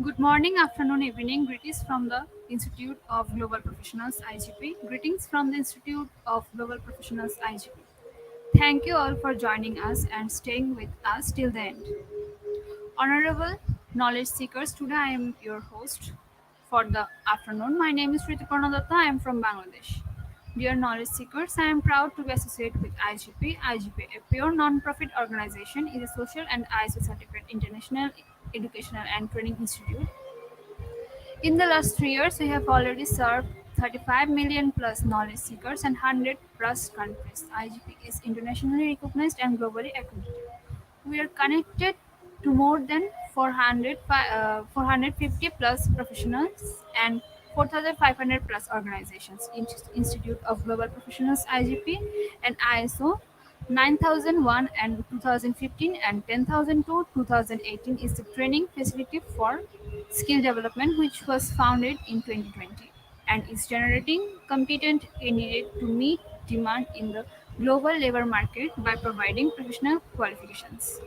Good morning, afternoon, evening. Greetings from the Institute of Global Professionals IGP. Greetings from the Institute of Global Professionals IGP. Thank you all for joining us and staying with us till the end. Honorable knowledge seekers, today I am your host for the afternoon. My name is Rituparna Datta. I am from Bangladesh. Dear knowledge seekers, I am proud to be associated with IGP. IGP, a pure non-profit organization, is a social and ISO certified international educational and training institute. In the last 3 years, we have already served 35 million plus knowledge seekers and 100 plus countries. IGP is internationally recognized and globally accredited. We are connected to more than 450 plus professionals and 4,500 plus organizations. Institute of Global Professionals IGP and ISO 9001 and 2015 and 10002 2018 is the training facility for skill development which was founded in 2020 and is generating competent candidates to meet demand in the global labor market by providing professional qualifications.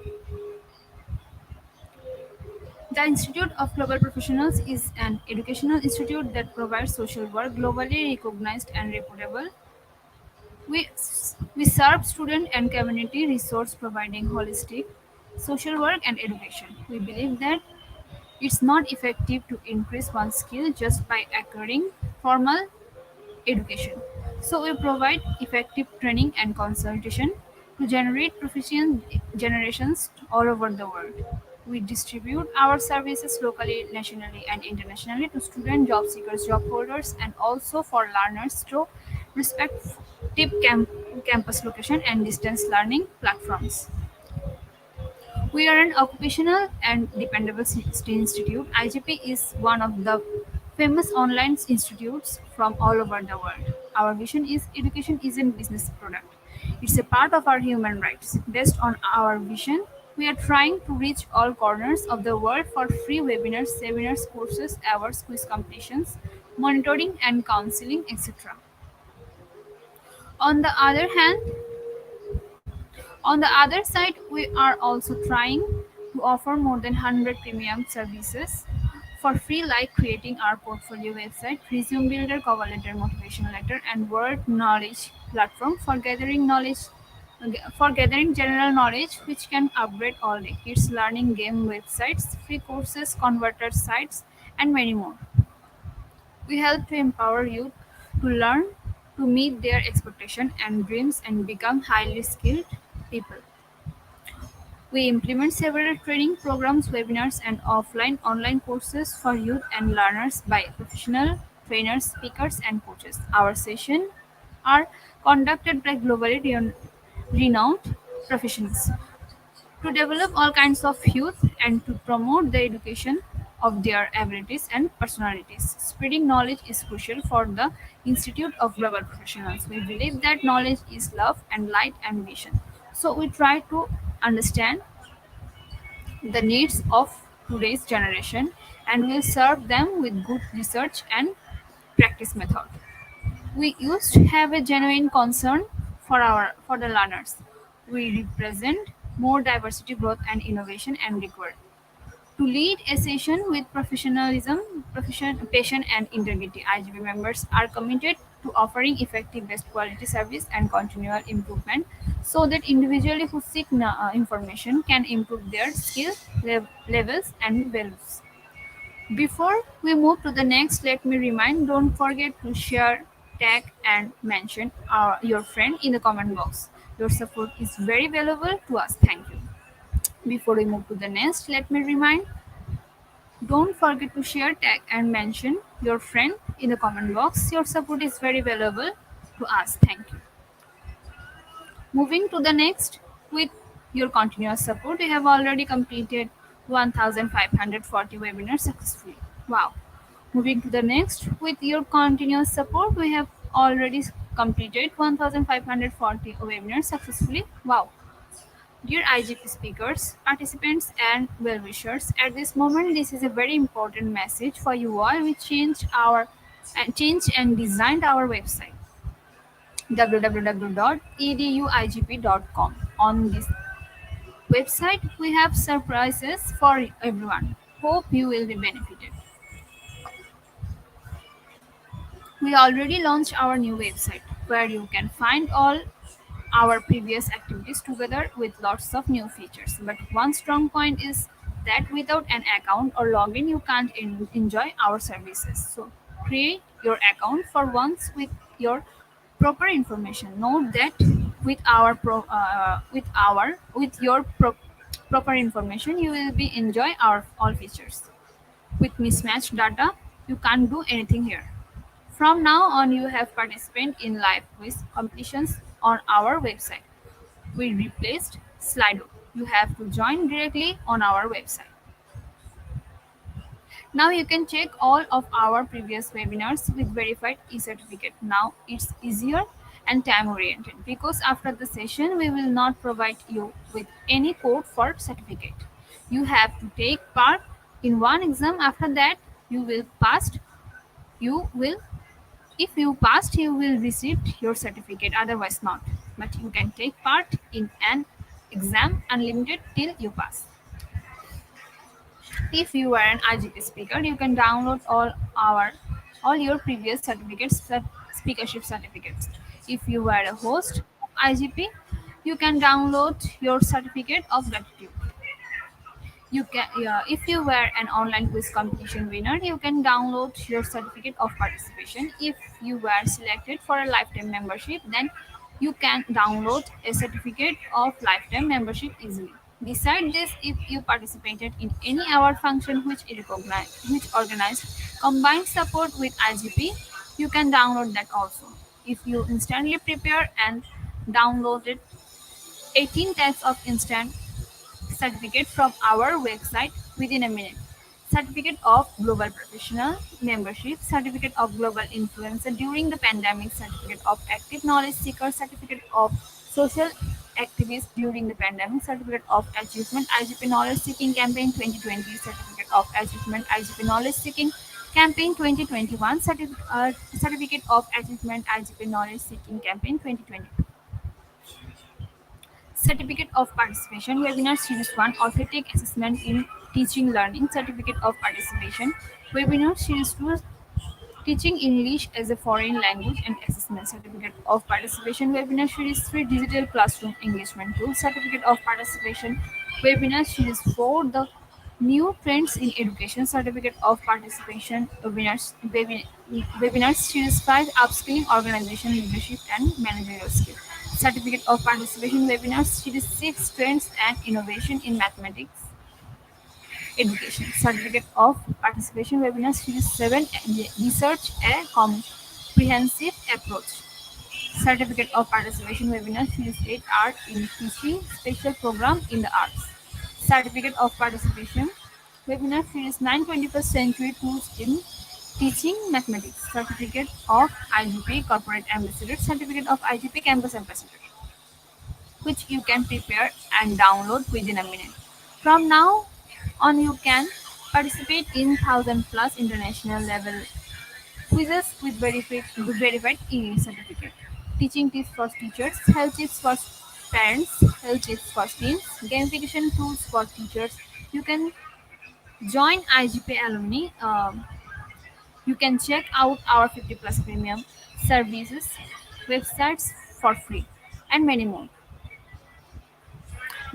The Institute of Global Professionals is an educational institute that provides social work globally recognized and reputable. We, we serve student and community resource providing holistic social work and education. We believe that it's not effective to increase one's skill just by acquiring formal education. So we provide effective training and consultation to generate proficient generations all over the world. We distribute our services locally, nationally, and internationally to student job seekers, job holders, and also for learners through respective campus location and distance learning platforms. We are an occupational and dependable institute. IGP is one of the famous online institutes from all over the world. Our vision is education isn't business product. It's a part of our human rights. Based on our vision, we are trying to reach all corners of the world for free webinars, seminars, courses, awards, quiz competitions, monitoring and counseling, etc. On the other hand, on the other side, we are also trying to offer more than 100 premium services for free, like creating our portfolio website, resume builder, cover letter, motivation letter, and word knowledge platform for gathering general knowledge, which can upgrade all day. Kids learning game websites, free courses, converter sites, and many more. We help to empower youth to learn to meet their expectations and dreams and become highly skilled people. We implement several training programs, webinars, and offline online courses for youth and learners by professional trainers, speakers, and coaches. Our sessions are conducted by globally renowned professionals to develop all kinds of youth and to promote the education of their abilities and personalities. Spreading knowledge is crucial for the Institute of Global Professionals. We believe that knowledge is love and light and vision. So we try to understand the needs of today's generation and will serve them with good research and practice method. We used to have a genuine concern for the learners. We represent more diversity, growth, and innovation, and required to lead a session with professionalism, passion, and integrity. IGP members are committed to offering effective, best quality service and continual improvement, so that individuals who seek information can improve their skill levels and values. Before we move to the next, let me remind, don't forget to share, tag, and mention your friend in the comment box. Your support is very valuable to us. Thank you. Before we move to the next, let me remind, don't forget to share, tag, and mention your friend in the comment box. Your support is very valuable to us. Thank you. Moving to the next, with your continuous support, we have already completed 1,540 webinars successfully. Wow. Moving to the next, with your continuous support, we have already completed 1,540 webinars successfully. Wow. Dear IGP speakers, participants, and well-wishers, at this moment, this is a very important message for you all. We changed and designed our website www.eduigp.com. On this website, we have surprises for everyone. Hope you will be benefited. We already launched our new website where you can find all our previous activities together with lots of new features. But one strong point is that without an account or login, you can't enjoy our services. So create your account for once with your proper information. Note that with your proper information, you will be enjoy our all features. With mismatched data, you can't do anything here. From now on, you have participate in live quiz competitions on our website. We replaced Slido. You have to join directly on our website. Now you can check all of our previous webinars with verified e-certificate. Now it's easier and time oriented because after the session we will not provide you with any code for certificate. You have to take part in one exam. After that you will if you passed, you will receive your certificate, otherwise not. But you can take part in an exam unlimited till you pass. If you are an IGP speaker, you can download all your previous certificates, speakership certificates. If you are a host of IGP, you can download your certificate of gratitude. You can, yeah, if you were an online quiz competition winner, you can download your certificate of participation. If you were selected for a lifetime membership, then you can download a certificate of lifetime membership easily. Besides this, if you participated in any award function which organized combined support with IGP, you can download that also. If you instantly prepare and downloaded 18 types of instant certificate from our website within a minute. Certificate of Global Professional Membership, Certificate of Global Influencer during the pandemic, Certificate of Active Knowledge Seeker, Certificate of Social Activist during the pandemic, Certificate of Achievement IGP Knowledge Seeking Campaign 2020, Certificate of Achievement IGP Knowledge Seeking Campaign 2021, Certificate of Achievement IGP Knowledge Seeking Campaign 2020. Certificate of Participation Webinar Series 1 Authentic Assessment in Teaching Learning Certificate of Participation Webinar Series 2 Teaching English as a Foreign Language and Assessment Certificate of Participation Webinar Series 3 Digital Classroom Engagement Tool Certificate of Participation Webinar Series 4 The New Trends in Education Certificate of Participation Webinars Series 5 Upskilling Organization Leadership and Managerial Skill Certificate of Participation Webinars Series 6 Trends and Innovation in Mathematics Education Certificate of Participation Webinar Series 7 Research a Comprehensive Approach Certificate of Participation Webinar Series 8 Art in Teaching Special Program in the Arts Certificate of Participation Webinar Series 9 21st Century Tools in Teaching Mathematics Certificate of IGP Corporate Ambassador Certificate of IGP Campus Ambassador which you can prepare and download within a minute. From now on, you can participate in 1000 plus international level quizzes with verified e-certificate. Teaching tips for teachers, health tips for parents, health tips for teens, gamification tools for teachers. You can join IGP alumni. You can check out our 50 plus premium services websites for free and many more.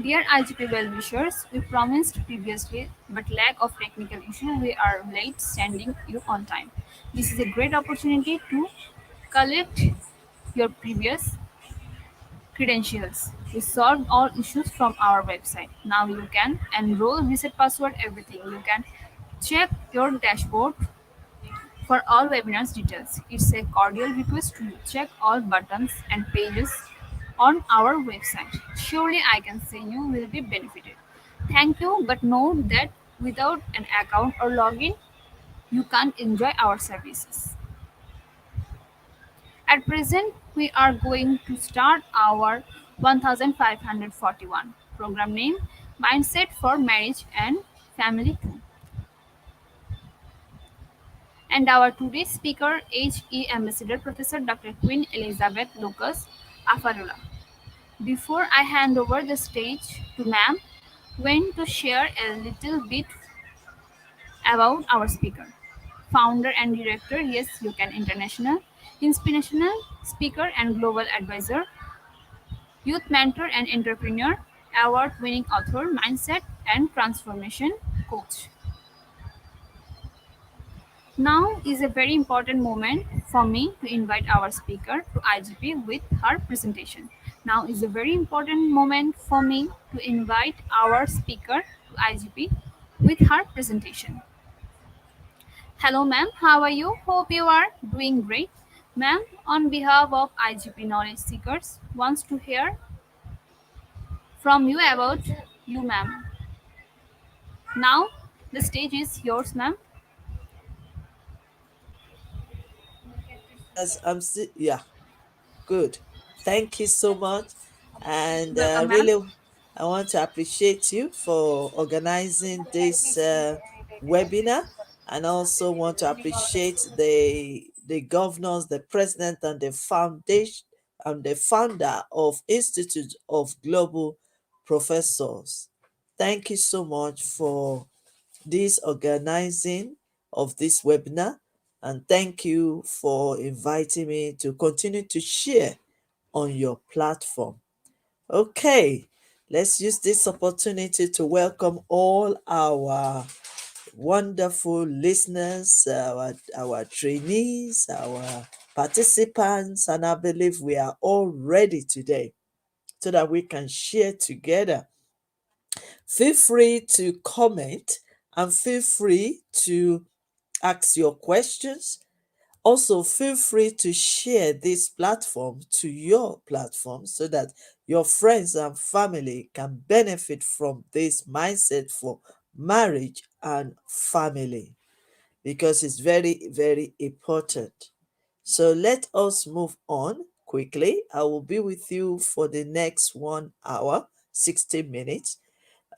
Dear IGP well-wishers, we promised previously, but lack of technical issue, we are late sending you on time. This is a great opportunity to collect your previous credentials. We solved all issues from our website. Now you can enroll, reset password, everything. You can check your dashboard for all webinars details. It's a cordial request to check all buttons and pages on our website. Surely I can say you will be benefited. Thank you, but note that without an account or login, you can't enjoy our services. At present, we are going to start our 1541 program name Mindset for Marriage and Family too. And our today's speaker, HE Ambassador Professor Dr. Queen Elizabeth Lucas Afarula. Before I hand over the stage to ma'am, going to share a little bit About our speaker. Founder and director, Yes You Can International. Inspirational speaker and global advisor. Youth mentor and entrepreneur. Award winning author, mindset and transformation coach. Now is a very important moment for me to invite our speaker to IGP with her presentation. Now is a very important moment for me to invite our speaker to IGP with her presentation. Hello ma'am, how are you? Hope you are doing great. Ma'am, on behalf of IGP Knowledge Seekers, wants to hear from you about you ma'am. Now the stage is yours ma'am. Yes, I'm still, yeah, good. Thank you so much. And Welcome madam. really, I want to appreciate you for organizing this webinar, and also want to appreciate the governors, the president, and the foundation and the founder of Institute of Global Professors. Thank you so much for this organizing of this webinar, and thank you for inviting me to continue to share on your platform. Okay, let's use this opportunity to welcome all our wonderful listeners, our trainees, our participants, and I believe we are all ready today so that we can share together. Feel free to comment and feel free to ask your questions. Also, feel free to share this platform to your platform so that your friends and family can benefit from this mindset for marriage and family, because it's very, very important. So let us move on quickly. I will be with you for the next 1 hour, 60 minutes,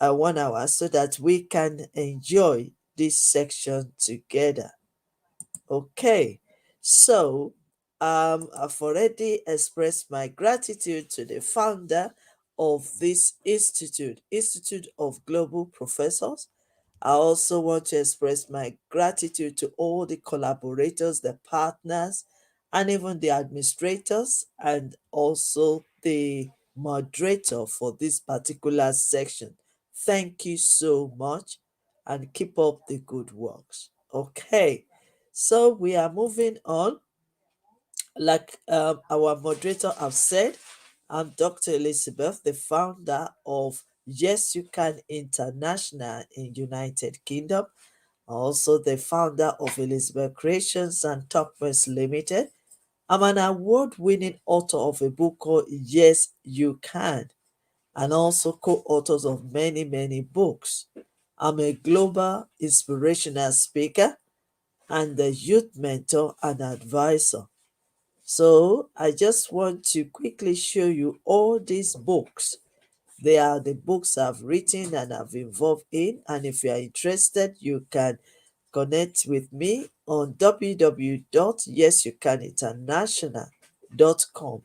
1 hour, so that we can enjoy this section together. Okay, so I've already expressed my gratitude to the founder of this Institute of Global Professors. I also want to express my gratitude to all the collaborators, the partners, and even the administrators, and also the moderator for this particular section. Thank you so much and keep up the good works. Okay, so we are moving on. Like our moderator have said, I'm Dr. Elizabeth, the founder of Yes You Can International in United Kingdom, also the founder of Elizabeth Creations and Talkmess Limited. I'm an award-winning author of a book called Yes You Can, and also co-authors of many, many books. I'm a global inspirational speaker and a youth mentor and advisor. So I just want to quickly show you all these books. They are the books I've written and I've involved in. And if you are interested, you can connect with me on www.yesyoucaninternational.com,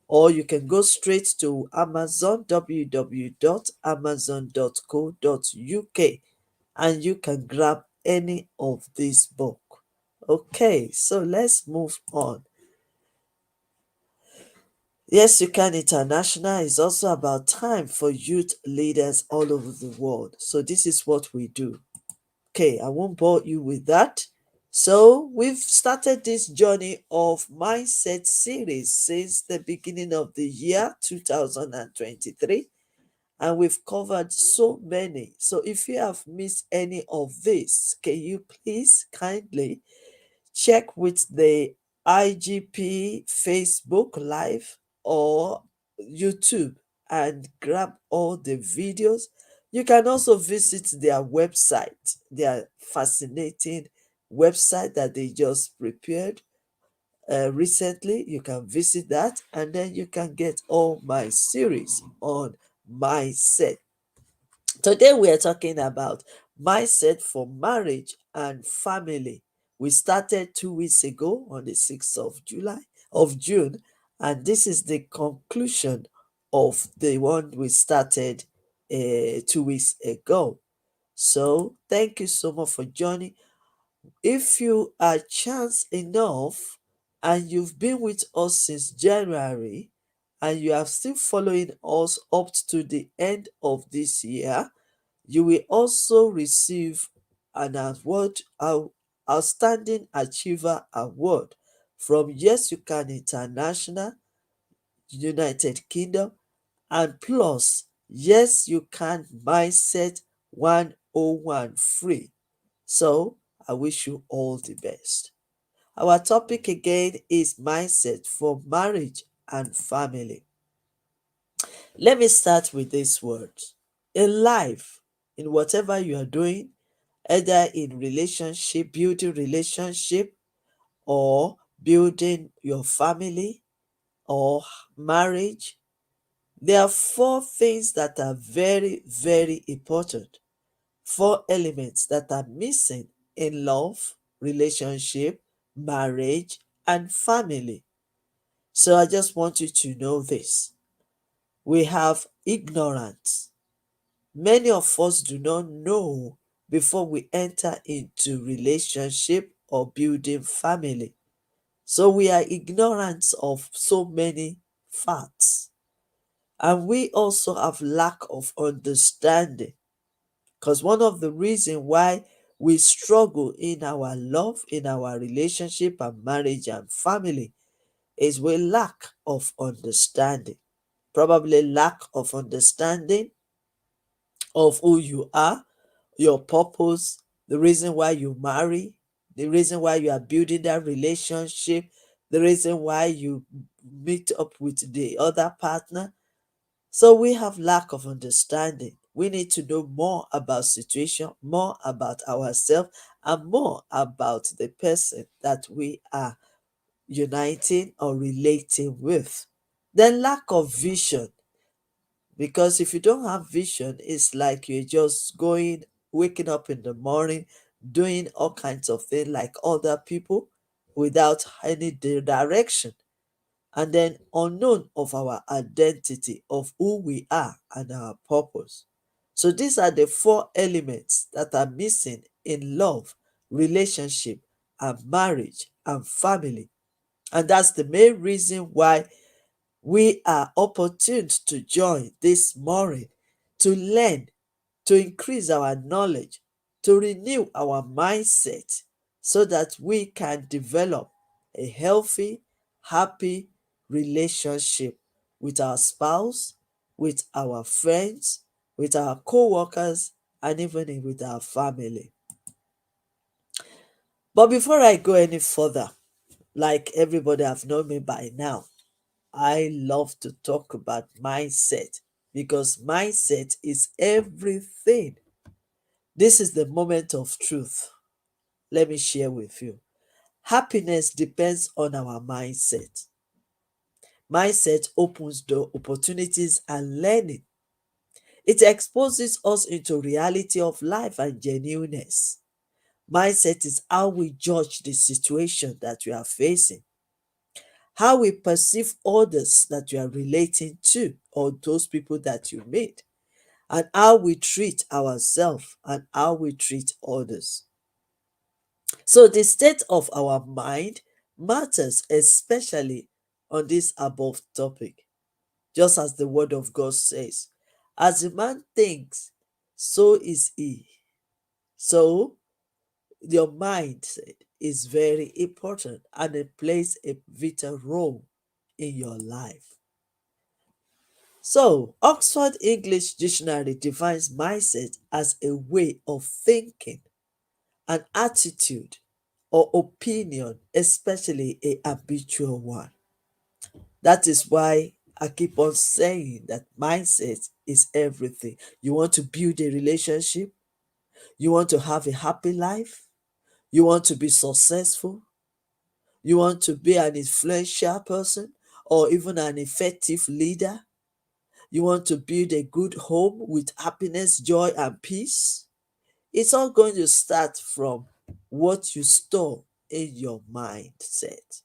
or you can go straight to Amazon, www.amazon.co.uk, and you can grab any of these books. Okay, so let's move on. Yes, You Can International is also about time for youth leaders all over the world. So this is what we do. Okay, I won't bore you with that. So we've started this journey of mindset series since the beginning of the year 2023, and we've covered so many. So if you have missed any of this, can you please kindly check with the IGP Facebook Live or YouTube and grab all the videos. You can also visit their website, their fascinating website that they just prepared recently. You can visit that, and then you can get all my series on mindset. Today we are talking about mindset for marriage and family. We started 2 weeks ago on the 6th of June, and this is the conclusion of the one we started 2 weeks ago. So, thank you so much for joining. If you are chance enough and you've been with us since January and you are still following us up to the end of this year, you will also receive an award, Outstanding Achiever Award from Yes You Can International, United Kingdom, and plus Yes You Can Mindset 101 free. So, I wish you all the best. Our topic again is mindset for marriage and family. Let me start with this word. In life, in whatever you are doing, either in relationship, building relationship, or building your family or marriage, there are four things that are very, very important. Four elements that are missing in love, relationship, marriage, and family. So I just want you to know this. We have ignorance. Many of us do not know before we enter into relationship or building family. So we are ignorant of so many facts. And we also have lack of understanding. Because one of the reasons why we struggle in our love, in our relationship and marriage and family is we lack of understanding. Probably lack of understanding of who you are, your purpose, the reason why you marry, the reason why you are building that relationship, the reason why you meet up with the other partner. So we have lack of understanding. We need to know more about situation, more about ourselves, and more about the person that we are uniting or relating with. Then lack of vision, because if you don't have vision, it's like you're just going, waking up in the morning, doing all kinds of things like other people without any direction, and then unknown of our identity, of who we are and our purpose. So these are the four elements that are missing in love, relationship, and marriage and family. And that's the main reason why we are opportune to join this morning to learn, to increase our knowledge, to renew our mindset so that we can develop a healthy, happy relationship with our spouse, with our friends, with our co workers, and even with our family. But before I go any further, like everybody have known me by now, I love to talk about mindset because mindset is everything. This is the moment of truth. Let me share with you. Happiness depends on our mindset. Mindset opens the opportunities and learning. It exposes us into reality of life and genuineness. Mindset is how we judge the situation that we are facing, how we perceive others that you are relating to, or those people that you meet, and how we treat ourselves and how we treat others. So, the state of our mind matters, especially on this above topic, just as the Word of God says, as a man thinks, so is he. So, your mindset is very important and it plays a vital role in your life. So, Oxford English Dictionary defines mindset as a way of thinking, an attitude, or opinion, especially a habitual one. That is why I keep on saying that mindset is everything. You want to build a relationship, you want to have a happy life, you want to be successful, you want to be an influential person or even an effective leader, you want to build a good home with happiness, joy, and peace. It's all going to start from what you store in your mindset.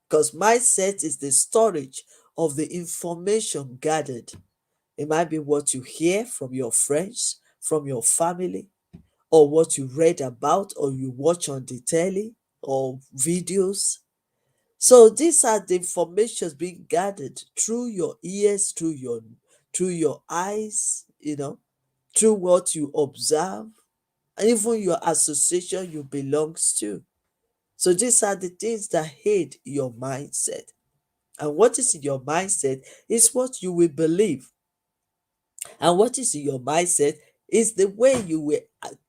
Because mindset is the storage of the information gathered. It might be what you hear from your friends, from your family, or what you read about or you watch on the telly or videos. So these are the informations being gathered through your ears, through your eyes, through what you observe, and even your association you belongs to. So these are the things that aid your mindset. And what is in your mindset is what you will believe. And what is in your mindset is the way you will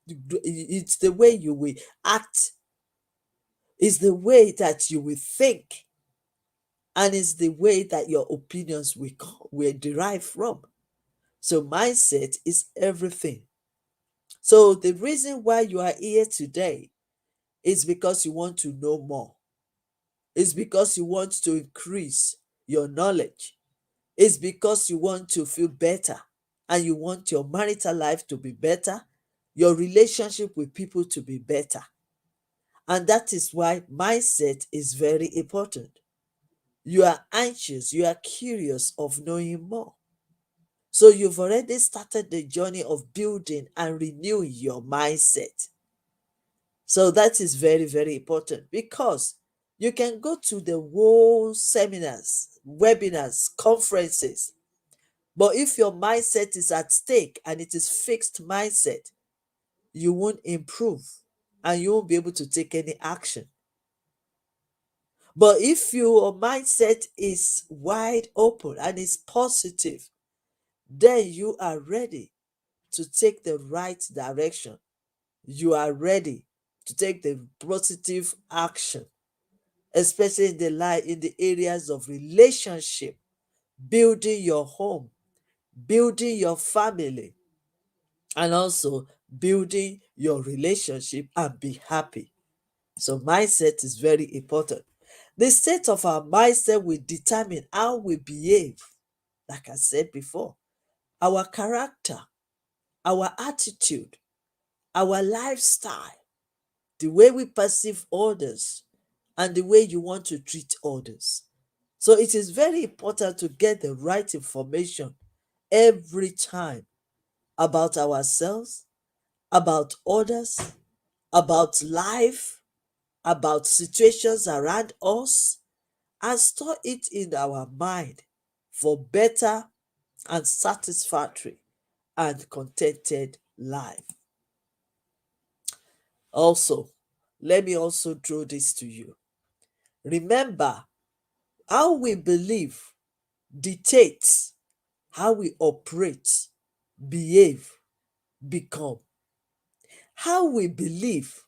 it's the way you will act, is the way that you will think, and is the way that your opinions will derive from. So mindset is everything. So the reason why you are here today is because you want to know more. It's because you want to increase your knowledge. It's because you want to feel better and you want your marital life to be better, your relationship with people to be better. And that is why mindset is very important. You are anxious, you are curious of knowing more. So you've already started the journey of building and renewing your mindset. So that is very, very important because you can go to the whole seminars, webinars, conferences, but if your mindset is at stake and it is fixed mindset, you won't improve and you won't be able to take any action. But if your mindset is wide open and is positive, then you are ready to take the right direction. You are ready to take the positive action, especially in the areas of relationship, building your home, building your family, and also building your relationship and be happy. So mindset is very important. The state of our mindset will determine how we behave. Like I said before, our character, our attitude, our lifestyle, the way we perceive others, and the way you want to treat others. So it is very important to get the right information every time about ourselves, about others, about life, about situations around us, and store it in our mind for better and satisfactory and contented life. Also, let me also draw this to you. Remember, how we believe dictates how we operate, behave, become. How we believe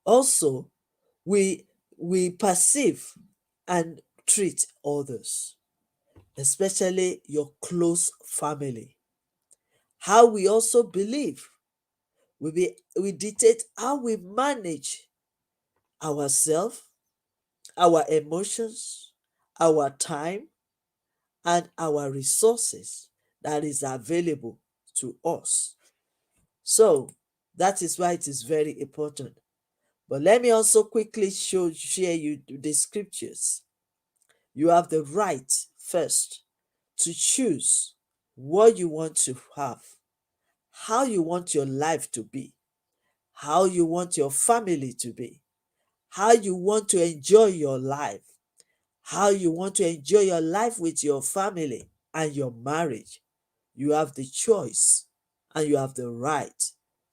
also we we perceive and treat others, especially your close family. How we also believe we dictate how we manage ourselves, our emotions, our time, and our resources that is available to us. So that is why it is very important. But let me also quickly share you the scriptures. You have the right first to choose what you want to have, how you want your life to be, how you want your family to be, how you want to enjoy your life, how you want to enjoy your life with your family and your marriage. You have the choice and you have the right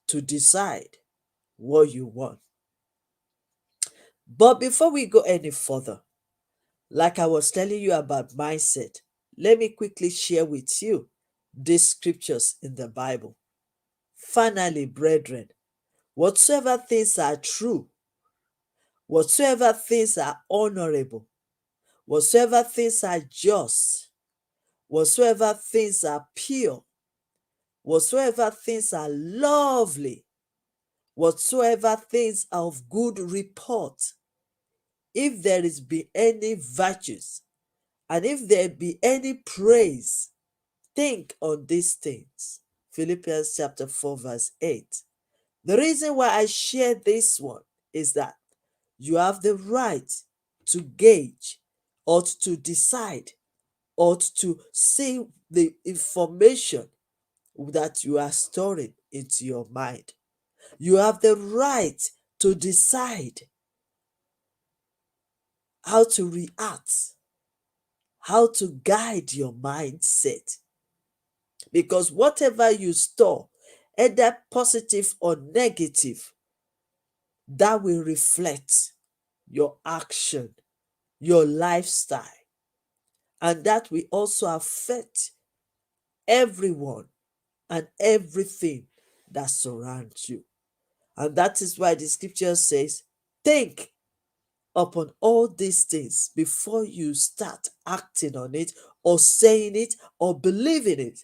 to decide what you want. But before we go any further, like I was telling you about mindset, let me quickly share with you these scriptures in the Bible. Finally, brethren, whatsoever things are true, whatsoever things are honorable, whatsoever things are just, whatsoever things are pure, whatsoever things are lovely, whatsoever things are of good report, if there is be any virtues, and if there be any praise, think on these things. Philippians chapter 4, verse 8. The reason why I share this one is that you have the right to gauge or to decide or to see the information that you are storing into your mind. You have the right to decide how to react, how to guide your mindset. Because whatever you store, either positive or negative, that will reflect your action, your lifestyle, and that will also affect everyone and everything that surrounds you. And that is why the scripture says, think upon all these things before you start acting on it or saying it or believing it.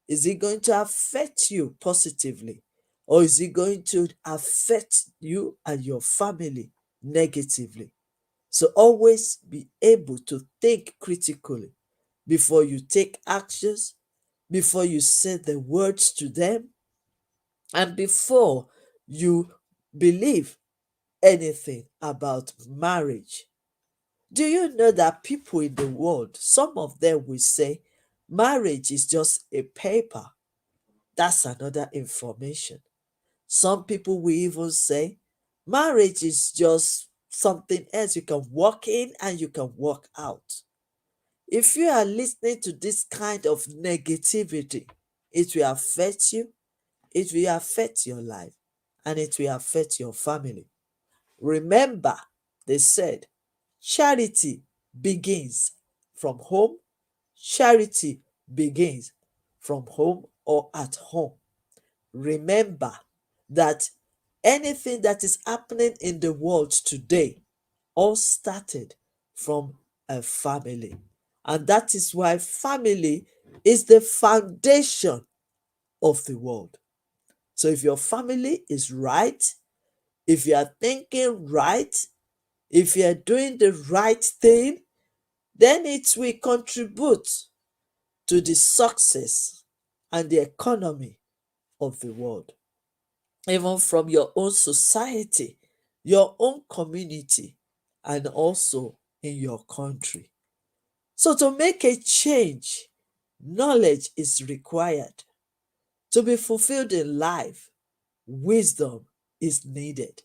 Is it going to affect you positively, or is it going to affect you and your family negatively? So always be able to think critically before you take actions, before you say the words to them, and before you believe anything about marriage. Do you know that people in the world, some of them will say marriage is just a paper? That's another information. Some people will even say marriage is just something else. You can walk in and you can walk out. If you are listening to this kind of negativity, it will affect you, it will affect your life, and it will affect your family. Remember, they said charity begins from home. Charity begins from home or at home. Remember that anything that is happening in the world today all started from a family. And that is why family is the foundation of the world. So if your family is right, if you are thinking right, if you are doing the right thing, then it will contribute to the success and the economy of the world, even from your own society, your own community, and also in your country. So, to make a change, knowledge is required. To be fulfilled in life, wisdom is needed.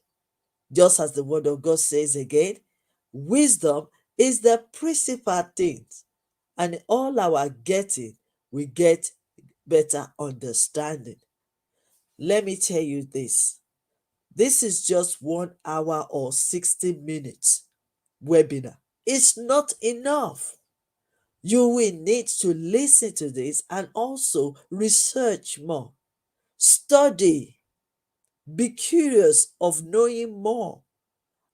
Just as the word of God says again, wisdom is the principal thing, and in all our getting, we get better understanding. Let me tell you this. This is just 1 hour or 60 minutes webinar. It's not enough. You will need to listen to this and also research more. Study. Be curious of knowing more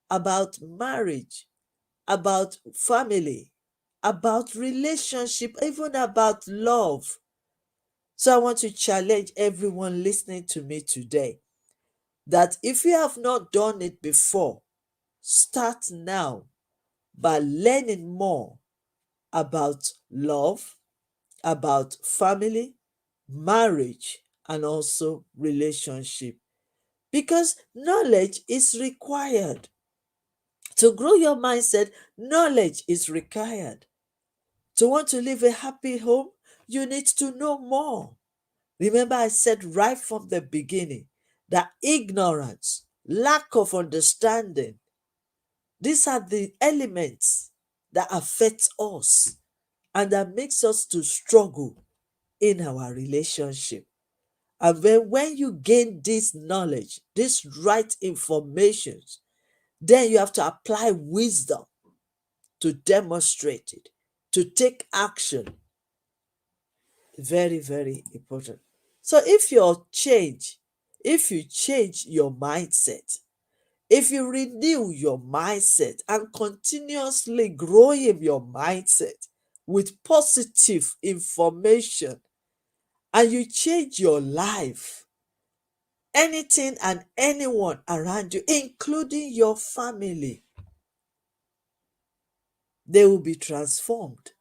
about marriage, about family, about relationship, even about love. So I want to challenge everyone listening to me today that if you have not done it before, start now by learning more about love, about family, marriage, and also relationship. Because knowledge is required. To grow your mindset, knowledge is required. To want to live a happy home, you need to know more. Remember, I said right from the beginning that ignorance, lack of understanding, these are the elements that affect us and that makes us to struggle in our relationship. And when you gain this knowledge, this right information, then you have to apply wisdom to demonstrate it, to take action. Very, very important. So if you change your mindset, if you renew your mindset and continuously growing your mindset with positive information, and you change your life, anything and anyone around you, including your family, they will be transformed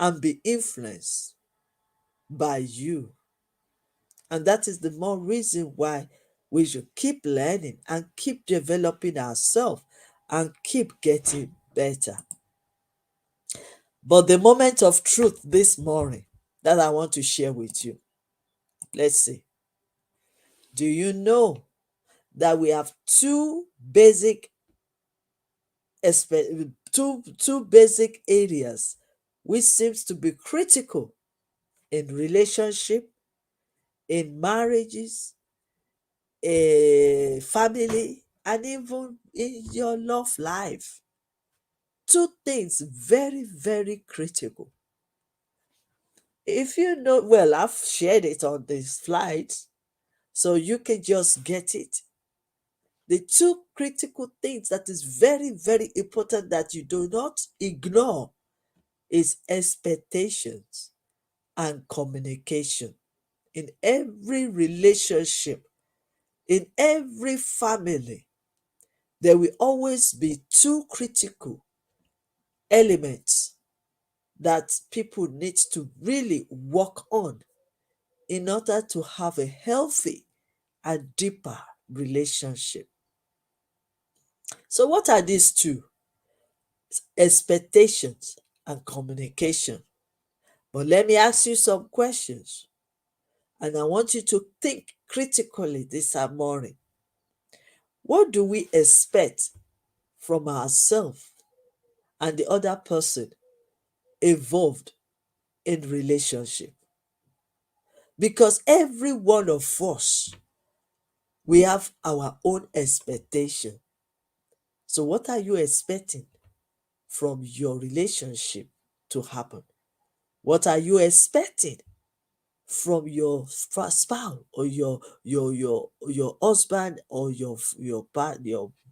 and be influenced by you. And that is the more reason why we should keep learning and keep developing ourselves and keep getting better. But the moment of truth this morning that I want to share with you, let's see. Do you know that we have two basic two basic areas which seems to be critical in relationship, in marriages, a family, and even in your love life? Two things very, very critical. If you know, well, I've shared it on the slides, so you can just get it. The two critical things that is very, very important that you do not ignore is expectations and communication. In every relationship, in every family, there will always be two critical elements that people need to really work on in order to have a healthy and deeper relationship. So, what are these two? Expectations and communication. But let me ask you some questions, and I want you to think critically this morning. What do we expect from ourselves and the other person involved in relationship? Because every one of us, we have our own expectation. So what are you expecting from your relationship to happen? What are you expecting from your spouse or your husband or your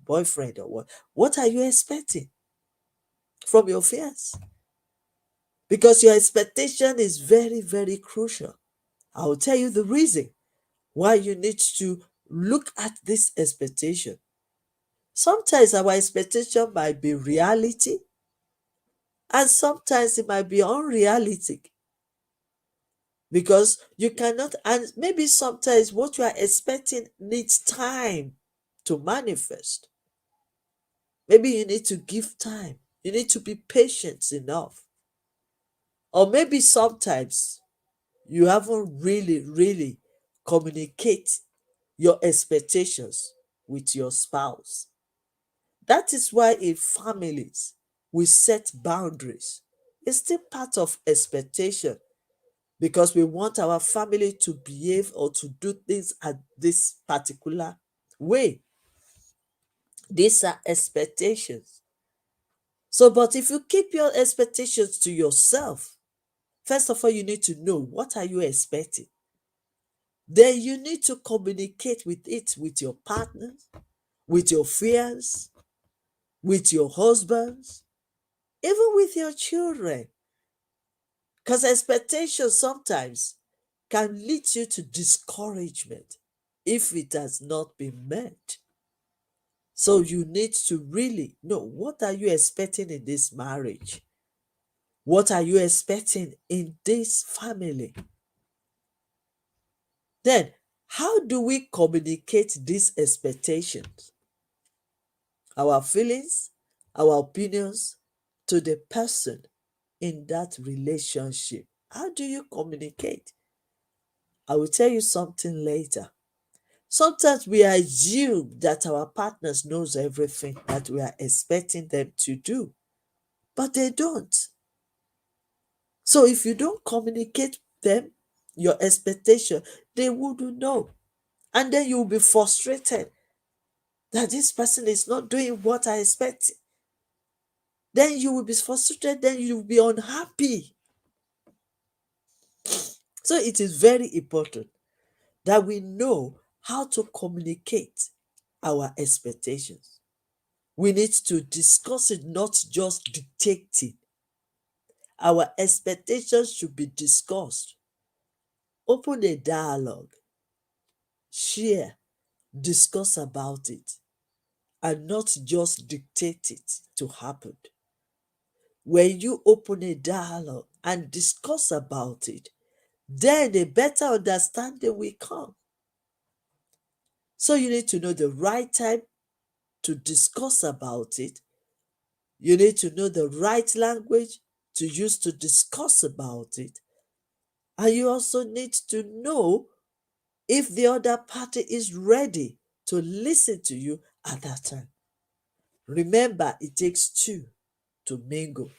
boyfriend, or what are you expecting from your fears? Because your expectation is very, very crucial. I will tell you the reason why you need to look at this expectation. Sometimes our expectation might be reality, and sometimes it might be unrealistic, because you cannot, and maybe sometimes what you are expecting needs time to manifest. Maybe you need to give time, you need to be patient enough. Or maybe sometimes you haven't really communicate your expectations with your spouse. That is why in families we set boundaries. It's still part of expectation, because we want our family to behave or to do things at this particular way. These are expectations. So, but if you keep your expectations to yourself, first of all, you need to know what are you expecting. Then you need to communicate with it with your partners, with your friends, with your husbands, even with your children. Because expectations sometimes can lead you to discouragement if it has not been met. So you need to really know, what are you expecting in this marriage? What are you expecting in this family? Then, how do we communicate these expectations, our feelings, our opinions, to the person in that relationship? How do you communicate? I will tell you something later. Sometimes we assume that our partners knows everything that we are expecting them to do, but they don't. So if you don't communicate them your expectation, they wouldn't know. And then you'll be frustrated that this person is not doing what I expect. Then you will be frustrated, then you will be unhappy. So it is very important that we know how to communicate our expectations. We need to discuss it, not just dictate it. Our expectations should be discussed. Open a dialogue, share, discuss about it, and not just dictate it to happen. When you open a dialogue and discuss about it, then a better understanding will come. So you need to know the right time to discuss about it. You need to know the right language to use to discuss about it. And you also need to know if the other party is ready to listen to you at that time. Remember, it takes two to mingle.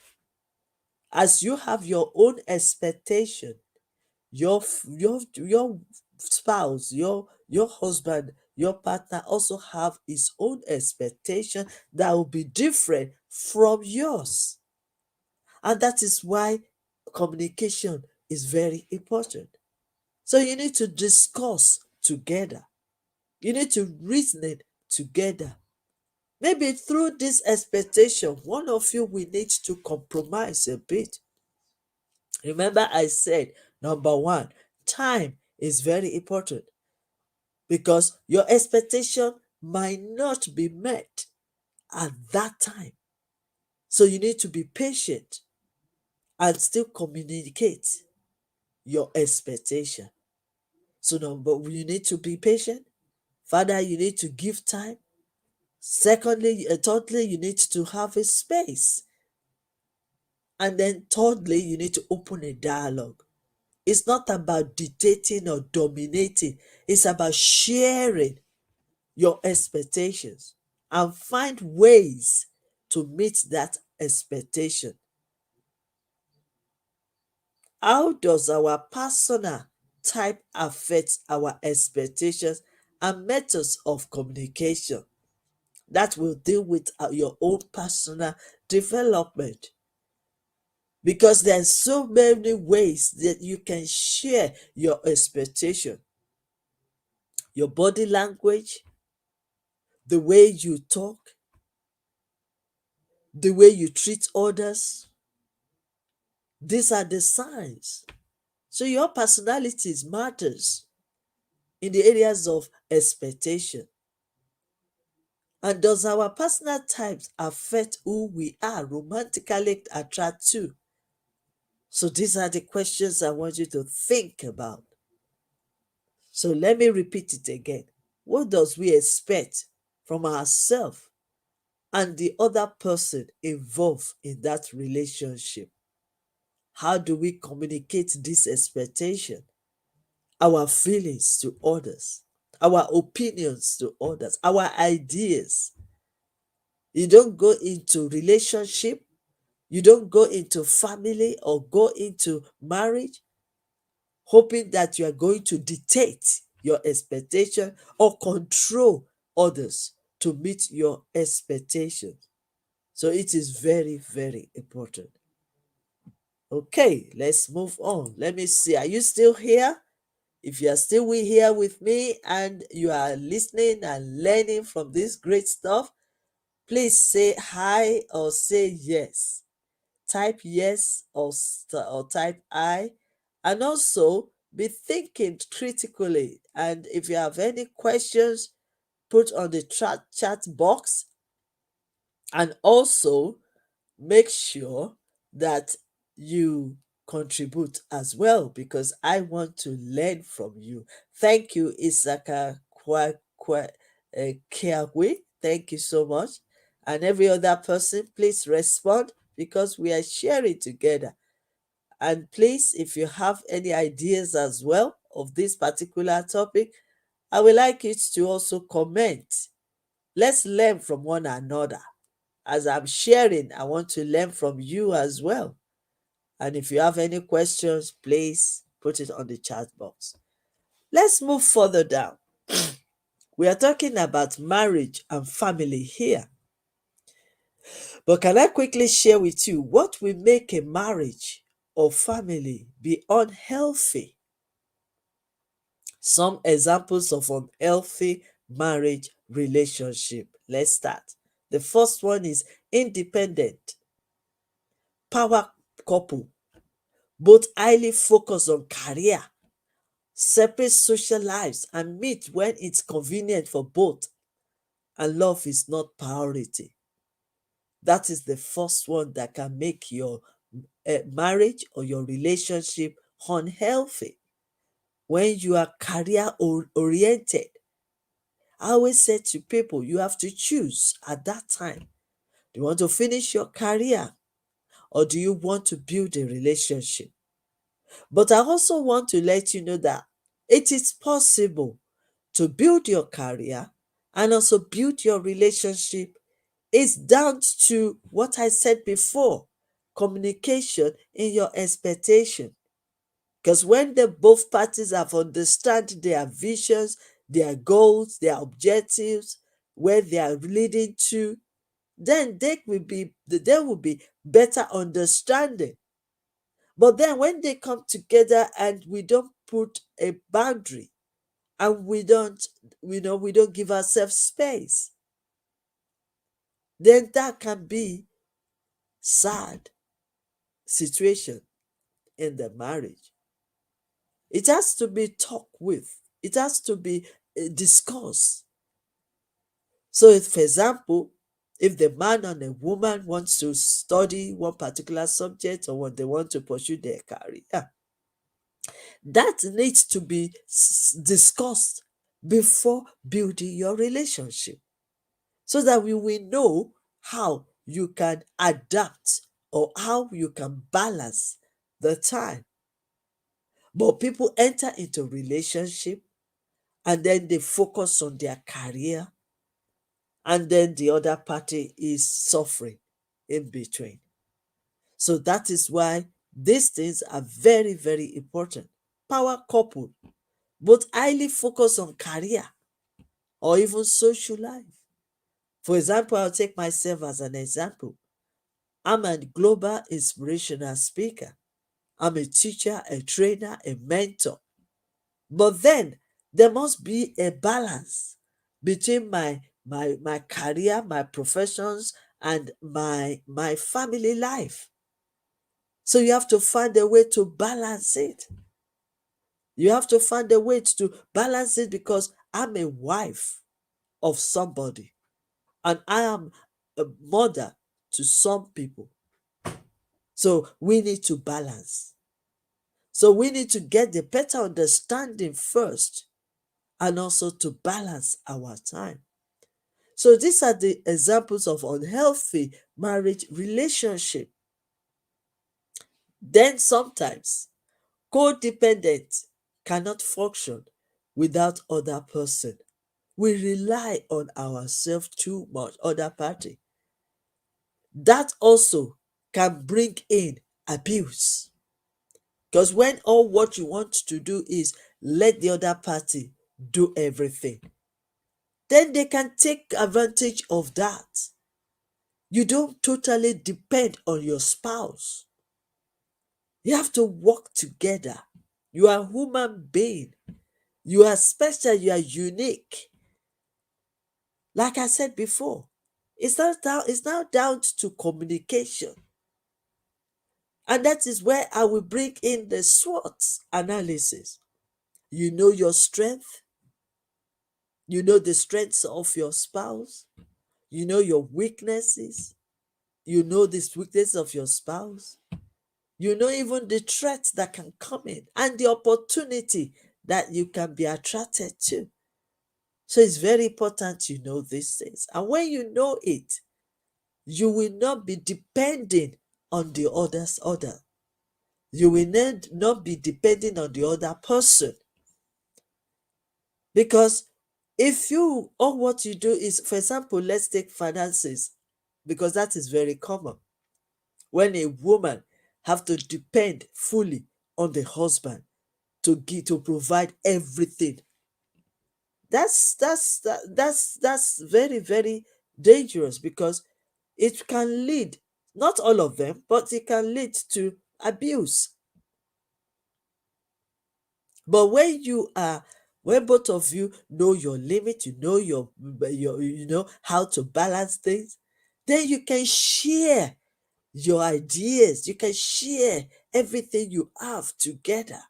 As you have your own expectation, your spouse, your husband, your partner also have his own expectation that will be different from yours. And that is why communication is very important. So you need to discuss together. You need to reason it together. Maybe through this expectation, one of you will need to compromise a bit. Remember, I said number one, time is very important because your expectation might not be met at that time. So you need to be patient and still communicate your expectation. So number you need to be patient. Further, you need to give time. Secondly, thirdly, you need to have a space. And then thirdly, you need to open a dialogue. It's not about dictating or dominating. It's about sharing your expectations and find ways to meet that expectation. How does our personal type affect our expectations and methods of communication? That will deal with your own personal development, because there's so many ways that you can share your expectation. Your body language, the way you talk, the way you treat others, these are the signs. So your personalities matters in the areas of expectation. And does our personal types affect who we are romantically attracted to? So these are the questions I want you to think about. So let me repeat it again. What does we expect from ourselves and the other person involved in that relationship? How do we communicate this expectation? Our feelings to others, our opinions to others, our ideas. You don't go into relationship, you don't go into family or go into marriage hoping that you are going to dictate your expectation or control others to meet your expectations. So it is very, very important. Okay, let's move on. Let me see. Are you still here? If you are still here with me and you are listening and learning from this great stuff, please say hi or say yes. Type yes or type I. And also be thinking critically. And if you have any questions, put on the chat box. And also make sure that you contribute as well, because I want to learn from you. Thank you, Isaka Kiagwe. Thank you so much. And every other person, please respond because we are sharing together. And please, if you have any ideas as well of this particular topic, I would like it to also comment. Let's learn from one another. As I'm sharing, I want to learn from you as well. And if you have any questions, please put it on the chat box. Let's move further down. We are talking about marriage and family here. But can I quickly share with you what will make a marriage or family be unhealthy? Some examples of unhealthy marriage relationship. Let's start. The first one is independent power couple, both highly focused on career, separate social lives, and meet when it's convenient for both, and love is not priority. That is the first one that can make your marriage or your relationship unhealthy. When you are career oriented, I always say to people, you have to choose at that time. Do you want to finish your career or do you want to build a relationship? But I also want to let you know that It is possible to build your career and also build your relationship. It's down to what I said before, communication in your expectation. Because when the both parties have understand their visions, their goals, their objectives, where they are leading to, then there will be better understanding. But then when they come together and we don't put a boundary, and we don't give ourselves space, then that can be sad situation in the marriage. It has to be talked with. It has to be discussed. So, if, for example, if the man and the woman wants to study one particular subject or when they want to pursue their career, that needs to be discussed before building your relationship, so that we will know how you can adapt or how you can balance the time. But people enter into relationship and then they focus on their career, and then the other party is suffering in between. So that is why these things are very, very important. Power couple, both highly focused on career or even social life. For example, I'll take myself as an example. I'm a global inspirational speaker. I'm a teacher, a trainer, a mentor. But then there must be a balance between my career, my professions, and my family life. So you have to find a way to balance it. You have to find a way to balance it, because I'm a wife of somebody and I am a mother to some people. So we need to balance. So we need to get the better understanding first and also to balance our time. So these are the examples of unhealthy marriage relationship. Then sometimes codependent cannot function without other person. We rely on ourselves too much, other party. That also can bring in abuse. Because when all what you want to do is let the other party do everything, then they can take advantage of that. You don't totally depend on your spouse. You have to work together. You are a human being. You are special. You are unique. Like I said before, it's now down to communication. And that is where I will bring in the SWOT analysis. You know your strength. You know the strengths of your spouse. You know your weaknesses. You know this weakness of your spouse. You know even the threats that can come in and the opportunity that you can be attracted to. So it's very important you know these things. And when you know it, you will not be depending on the other. You will not be depending on the other person. Because if you, all what you do is, for example, let's take finances, because that is very common. When a woman have to depend fully on the husband to provide everything, that's very, very dangerous, because it can lead, not all of them, but it can lead to abuse. But when both of you know your limit, you know your you know how to balance things, then you can share your ideas, you can share everything you have together.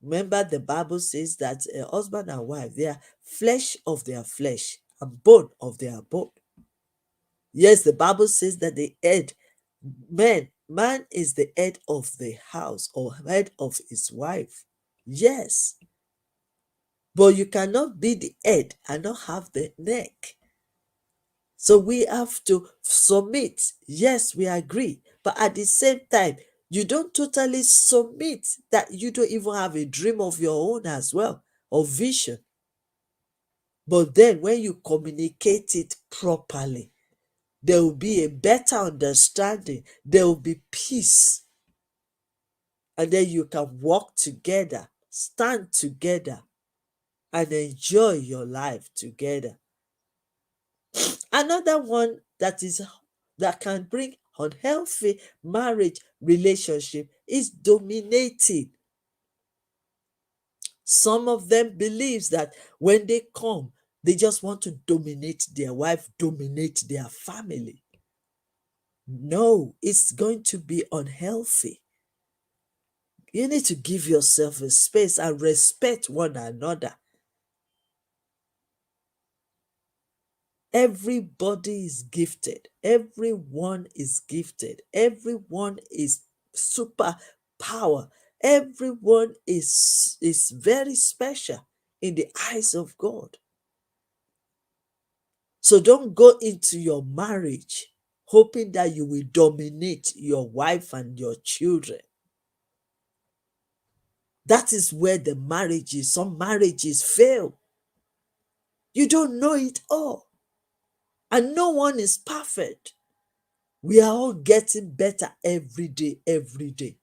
Remember, the Bible says that a husband and wife, they are flesh of their flesh and bone of their bone. Yes, the Bible says that the head, man is the head of the house or head of his wife. Yes, but you cannot be the head and not have the neck. So we have to submit. Yes, we agree. But at the same time, You don't totally submit that you don't even have a dream of your own as well, or vision. But then when you communicate it properly, there will be a better understanding, there will be peace, and then you can walk together, stand together, and enjoy your life together. Another one that can bring unhealthy marriage relationship is dominating. Some of them believes that when they come, they just want to dominate their wife, dominate their family. No, it's going to be unhealthy. You need to give yourself a space and respect one another. Everybody is gifted. Everyone is gifted. Everyone is super power. Everyone is very special in the eyes of God. So don't go into your marriage hoping that you will dominate your wife and your children. That is where the marriages, some marriages fail. You don't know it all. And no one is perfect. We are all getting better every day, every day.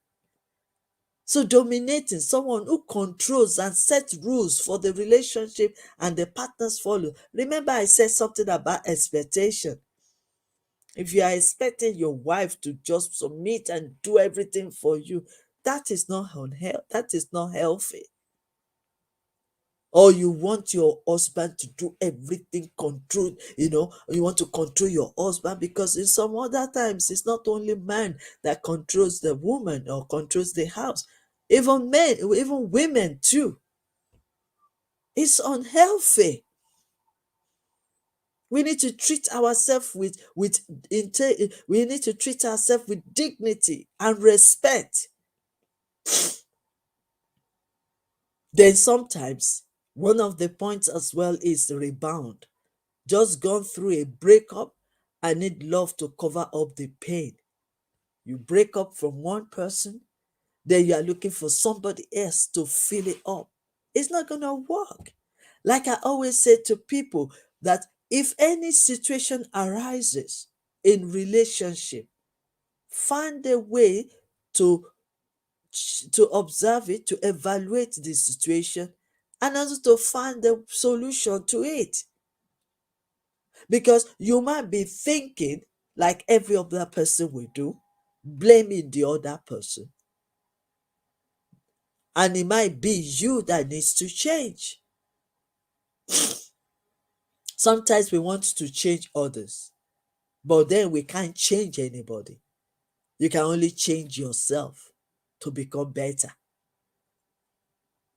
So dominating, someone who controls and sets rules for the relationship and the partners follow. Remember I said something about expectation. If you are expecting your wife to just submit and do everything for you, that is not unhealthy. That is not healthy. Or you want your husband to do everything, control, you want to control your husband, because in some other times it's not only man that controls the woman or controls the house. Even men, even women too. It's unhealthy. We need to treat ourselves we need to treat ourselves with dignity and respect. Then sometimes one of the points as well is the rebound. Just gone through a breakup, I need love to cover up the pain. You break up from one person, then you are looking for somebody else to fill it up. It's not going to work. Like I always say to people, that if any situation arises in relationship, find a way to observe it, to evaluate the situation, and also to find the solution to it. Because you might be thinking, like every other person will do, blaming the other person. And it might be you that needs to change. Sometimes we want to change others, but then we can't change anybody. You can only change yourself to become better.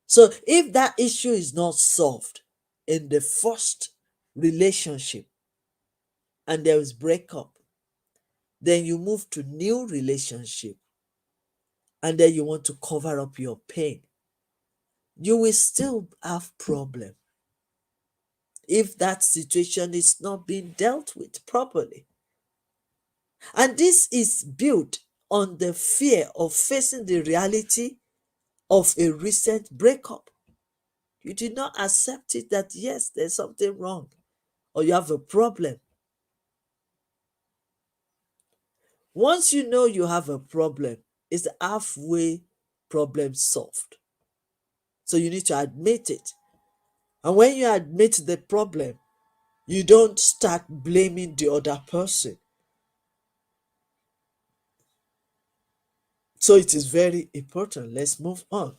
So if that issue is not solved in the first relationship and there is breakup, then you move to new relationship, and then you want to cover up your pain, you will still have problem if that situation is not being dealt with properly. And this is built on the fear of facing the reality of a recent breakup. You did not accept it, that yes, there's something wrong or you have a problem. Once you know you have a problem, it's halfway problem solved. So you need to admit it. And when you admit the problem, you don't start blaming the other person. So it is very important. Let's move on.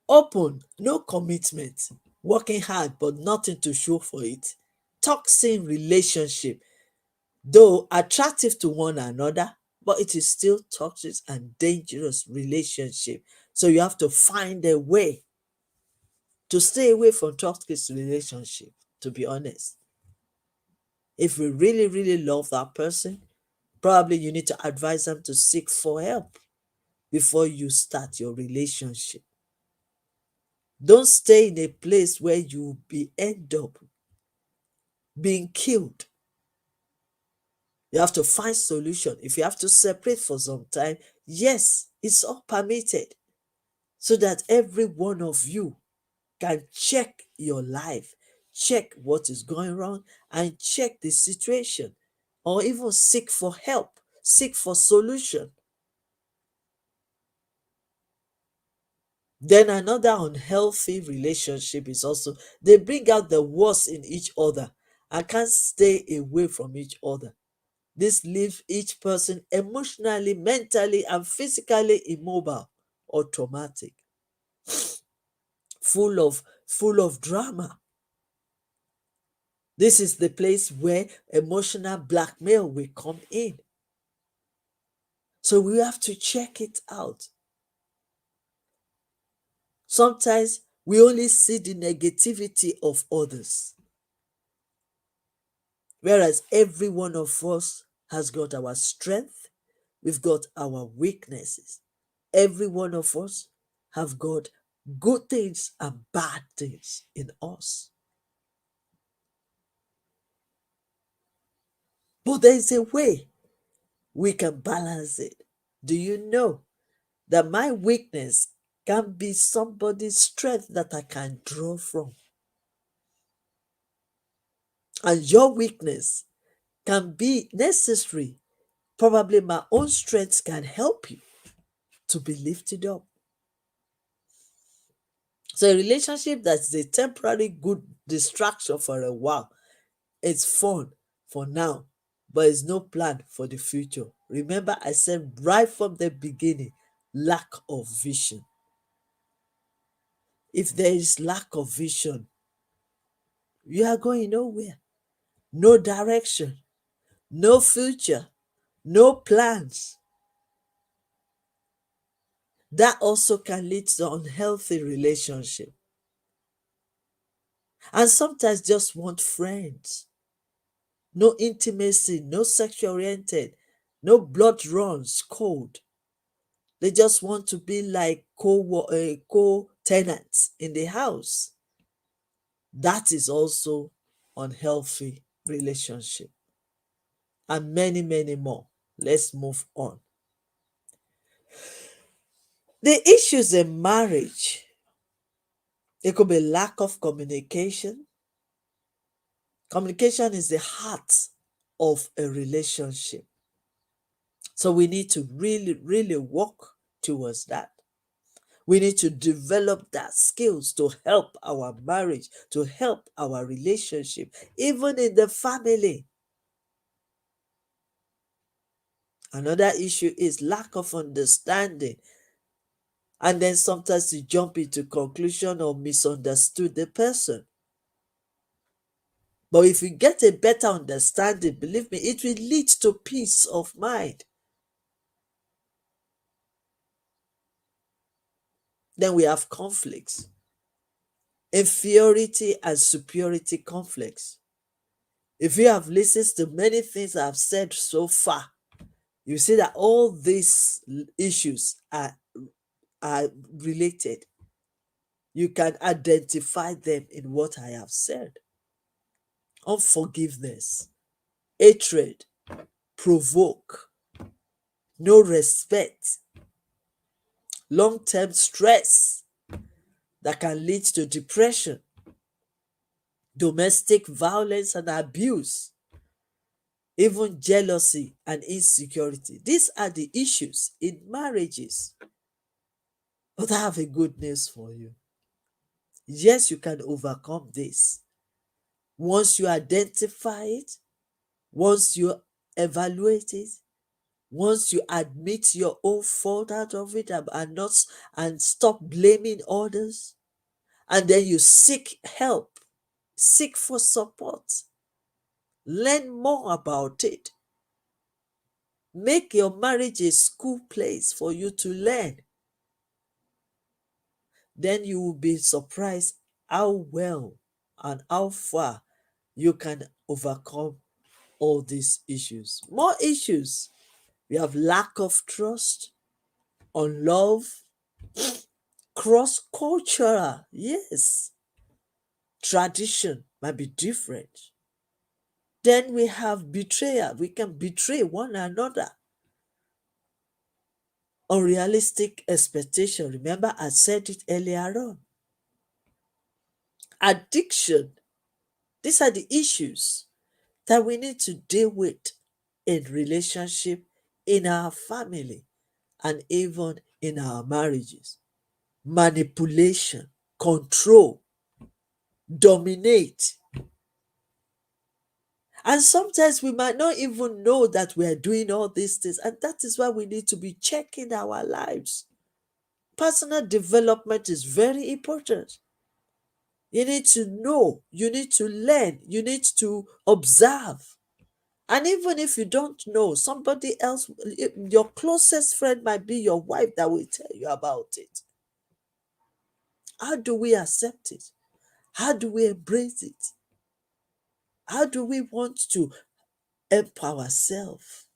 Open, no commitment, working hard but nothing to show for it. Toxic relationship, though attractive to one another, but it is still toxic and dangerous relationship. So you have to find a way to stay away from toxic relationship, to be honest. If we really, really love that person, probably you need to advise them to seek for help before you start your relationship. Don't stay in a place where end up being killed. You have to find solution. If you have to separate for some time, yes, it's all permitted, so that every one of you can check your life, check what is going wrong, and check the situation, or even seek for help, seek for solution. Then another unhealthy relationship is also they bring out the worst in each other and can't stay away from each other. This leaves each person emotionally, mentally, and physically immobile or traumatic, full of drama. This is the place where emotional blackmail will come in. So we have to check it out. Sometimes we only see the negativity of others, whereas every one of us has got our strength, we've got our weaknesses. Every one of us have got good things and bad things in us. But there is a way we can balance it. Do you know that my weakness can be somebody's strength that I can draw from? And your weakness can be necessary. Probably my own strength can help you to be lifted up. So, a relationship that's a temporary good distraction for a while, it's fun for now, but it's no plan for the future. Remember, I said right from the beginning, lack of vision. If there is lack of vision, you are going nowhere. No direction, no future, no plans. That also can lead to unhealthy relationship. And sometimes just want friends. No intimacy, no sexual oriented, no blood runs cold. They just want to be like co-tenants in the house. That is also unhealthy relationship. And many, many more. Let's move on. The issues in marriage, it could be lack of communication. Communication is the heart of a relationship. So we need to really, really work towards that. We need to develop that skills to help our marriage, to help our relationship, even in the family. Another issue is lack of understanding. And then sometimes you jump into conclusion or misunderstood the person. But if you get a better understanding, believe me, it will lead to peace of mind. Then we have conflicts, inferiority and superiority conflicts. If you have listened to many things I've said so far, you see that all these issues are related. You can identify them in what I have said. Unforgiveness, hatred, provoke, no respect, long-term stress that can lead to depression, domestic violence and abuse, even jealousy and insecurity. These are the issues in marriages. But I have a good news for you. Yes, you can overcome this. Once you identify it, once you evaluate it, once you admit your own fault out of it and stop blaming others, and then you seek help, seek for support, learn more about it. Make your marriage a school place for you to learn. Then you will be surprised how well and how far you can overcome all these issues. More issues. We have lack of trust, unlove, cross-cultural. Yes. Tradition might be different. Then we have betrayal. We can betray one another. Unrealistic expectation. Remember, I said it earlier on. Addiction. These are the issues that we need to deal with in relationship, in our family, and even in our marriages. Manipulation, control, dominate. And sometimes we might not even know that we are doing all these things. And that is why we need to be checking our lives. Personal development is very important. You need to know, you need to learn, you need to observe. And even if you don't know, somebody else, your closest friend might be your wife that will tell you about it. How do we accept it? How do we embrace it? How do we want to empower ourselves?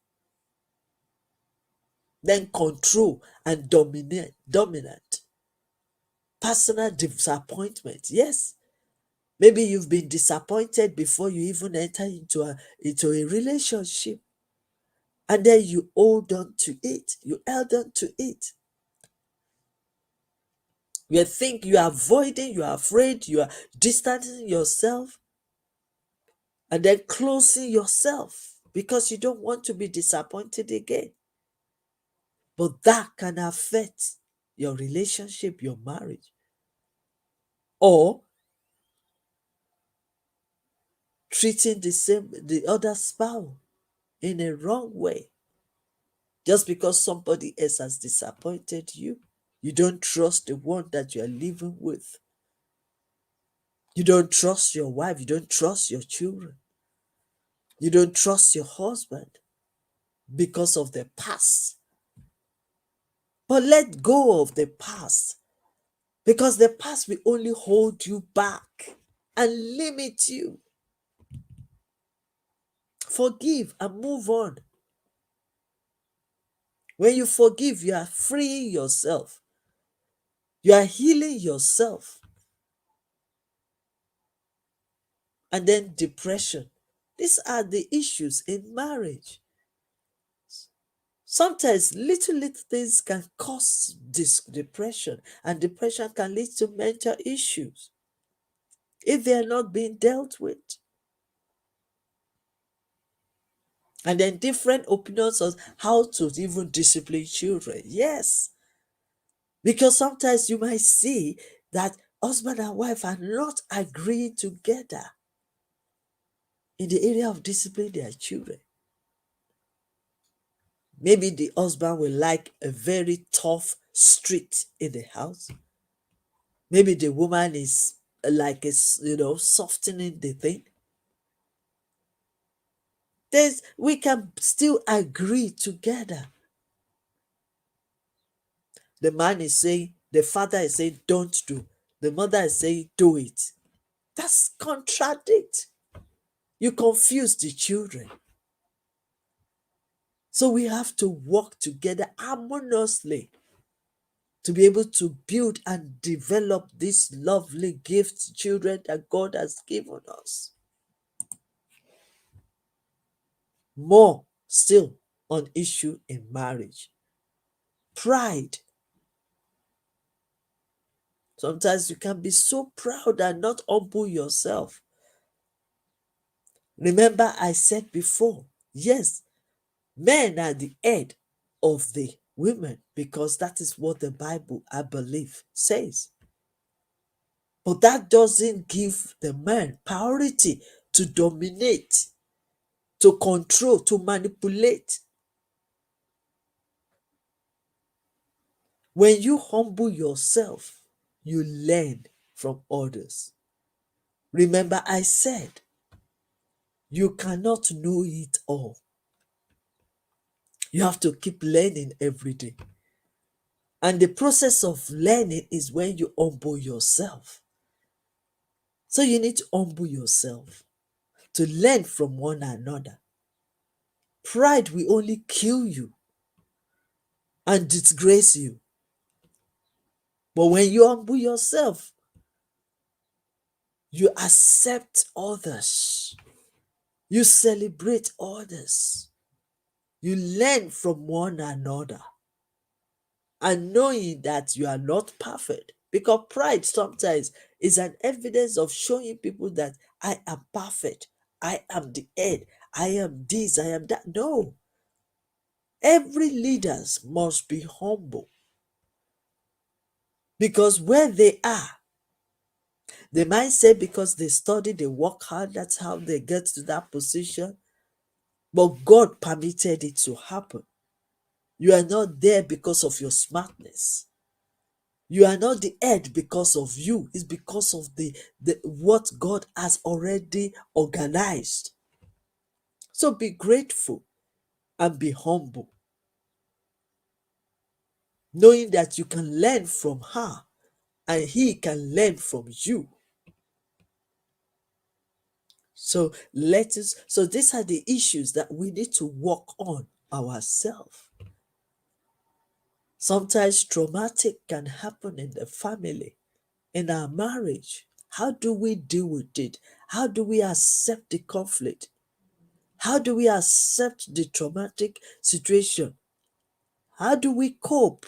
Then control and dominant. Personal disappointment. Yes, maybe you've been disappointed before you even enter into a relationship. And then you hold on to it. You held on to it. You think you are avoiding, you are afraid, you are distancing yourself, and then closing yourself because you don't want to be disappointed again. But that can affect your relationship, your marriage, or treating the other spouse in a wrong way just because somebody else has disappointed you. You don't trust the one that you are living with. You don't trust your wife. You don't trust your children. You don't trust your husband because of the past. But let go of the past because the past will only hold you back and limit you. Forgive and move on. When you forgive, you are freeing yourself. You are healing yourself. And then depression. These are the issues in marriage. Sometimes little things can cause this depression, and depression can lead to mental issues if they are not being dealt with. And then different opinions on how to even discipline children. Yes, because sometimes you might see that husband and wife are not agreeing together in the area of disciplining their children. Maybe the husband will like a very tough street in the house. Maybe the woman is like softening the thing. We can still agree together. The man is saying, the father is saying, don't do. The mother is saying, do it. That's contradict. You confuse the children. So we have to work together harmoniously to be able to build and develop these lovely gifts, children that God has given us. More still on issue in marriage. Pride. Sometimes you can be so proud and not humble yourself. Remember, I said before, yes, men are the head of the women because that is what the Bible, I believe, says. But that doesn't give the man priority to dominate, to control, to manipulate. When you humble yourself, you learn from others. Remember, I said, you cannot know it all. You have to keep learning every day. And the process of learning is when you humble yourself. So you need to humble yourself to learn from one another. Pride will only kill you and disgrace you. But when you humble yourself, you accept others. You celebrate others. You learn from one another. And knowing that you are not perfect, because pride sometimes is an evidence of showing people that I am perfect, I am the head, I am this, I am that. No, every leaders must be humble, because where they are, they might say because they study, they work hard, that's how they get to that position, but God permitted it to happen. You are not there because of your smartness. You are not the head because of you. It's because of the what God has already organized. So be grateful and be humble, knowing that you can learn from her and he can learn from you. So these are the issues that we need to work on ourselves. Sometimes traumatic can happen in the family, in our marriage. How do we deal with it? How do we accept the conflict? How do we accept the traumatic situation? How do we cope?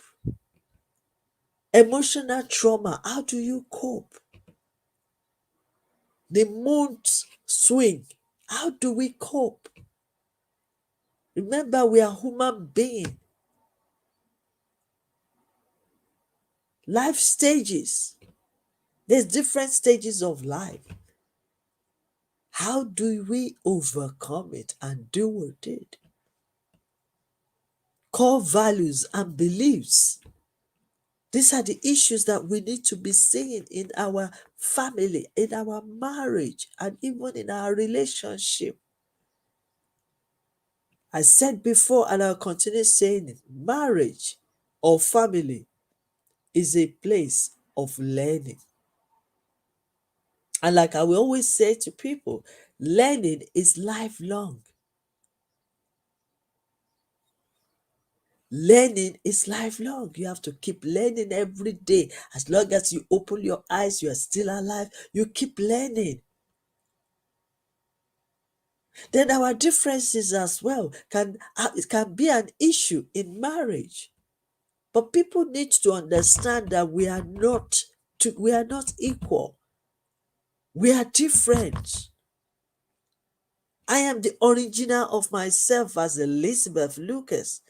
Emotional trauma, how do you cope? The mood swing, how do we cope? Remember, we are human beings. Life stages. There's different stages of life. How do we overcome it and deal with it? Core values and beliefs. These are the issues that we need to be seeing in our family, in our marriage, and even in our relationship. I said before, and I'll continue saying it, marriage or family is a place of learning. And like I will always say to people, learning is lifelong. Learning is lifelong. You have to keep learning every day. As long as you open your eyes, you are still alive. You keep learning. Then our differences as well it can be an issue in marriage. But people need to understand that we are not equal. We are different. I am the original of myself as Elizabeth Lucas.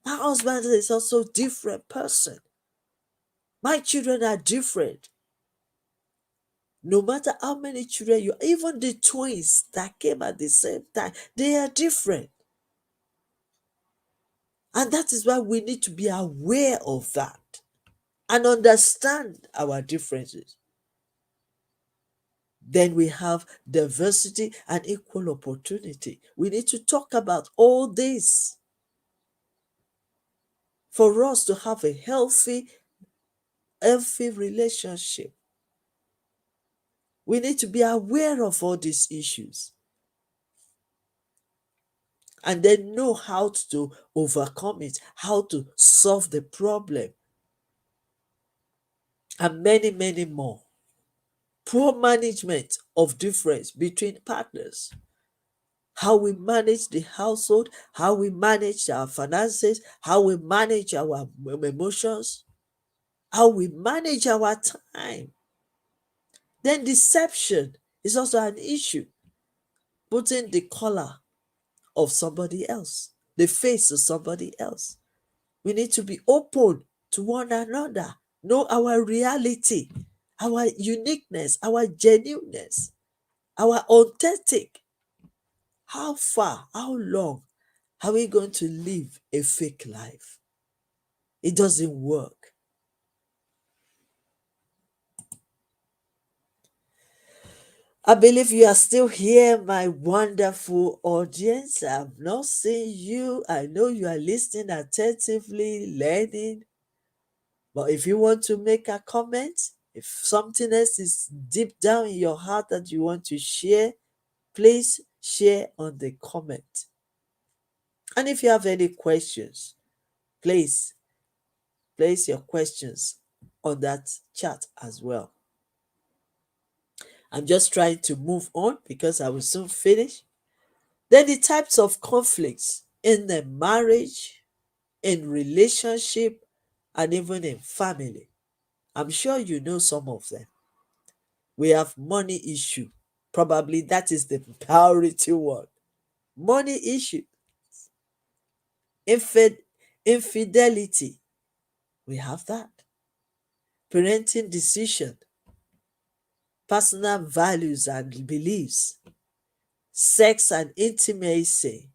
My husband is also a different person. My children are different. No matter how many children even the twins that came at the same time, they are different. And that is why we need to be aware of that and understand our differences. Then we have diversity and equal opportunity. We need to talk about all this for us to have a healthy relationship. We need to be aware of all these issues and then know how to overcome it, how to solve the problem, and many, many more. Poor management of difference between partners, how we manage the household, how we manage our finances, how we manage our emotions, how we manage our time. Then deception is also an issue, putting the color of somebody else, the face of somebody else. We need to be open to one another, know our reality, our uniqueness, our genuineness, our authentic. How far, how long are we going to live a fake life? It doesn't work. I believe you are still here, my wonderful audience. I've not seen you. I know you are listening attentively, learning. But if you want to make a comment, if something else is deep down in your heart that you want to share, please share on the comment. And if you have any questions, please place your questions on that chat as well. I'm just trying to move on because I will soon finish. Then the types of conflicts in the marriage, in relationship, and even in family. I'm sure you know some of them. We have money issue. Probably that is the priority one. Money issue, infid- infidelity. We have that. Parenting decision, personal values and beliefs, sex and intimacy,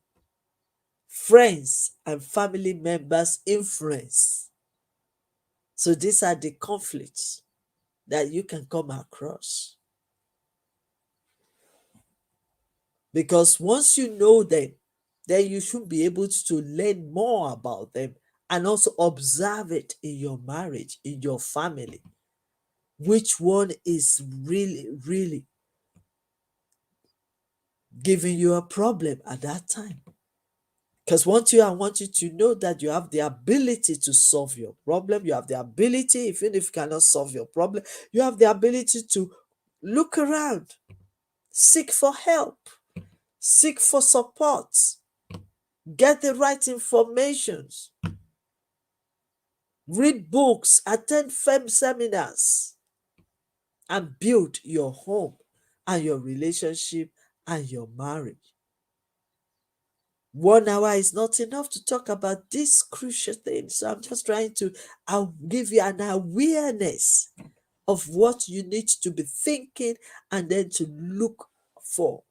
friends and family members' influence. So these are the conflicts that you can come across. Because once you know them, then you should be able to learn more about them and also observe it in your marriage, in your family. Which one is really, really giving you a problem at that time? Because I want you to know that you have the ability to solve your problem. You have the ability, even if you cannot solve your problem, you have the ability to look around, seek for help, seek for support, get the right information, read books, attend firm seminars, and build your home and your relationship and your marriage. 1 hour is not enough to talk about this crucial thing. So I'm just trying to I'll give you an awareness of what you need to be thinking and then to look for.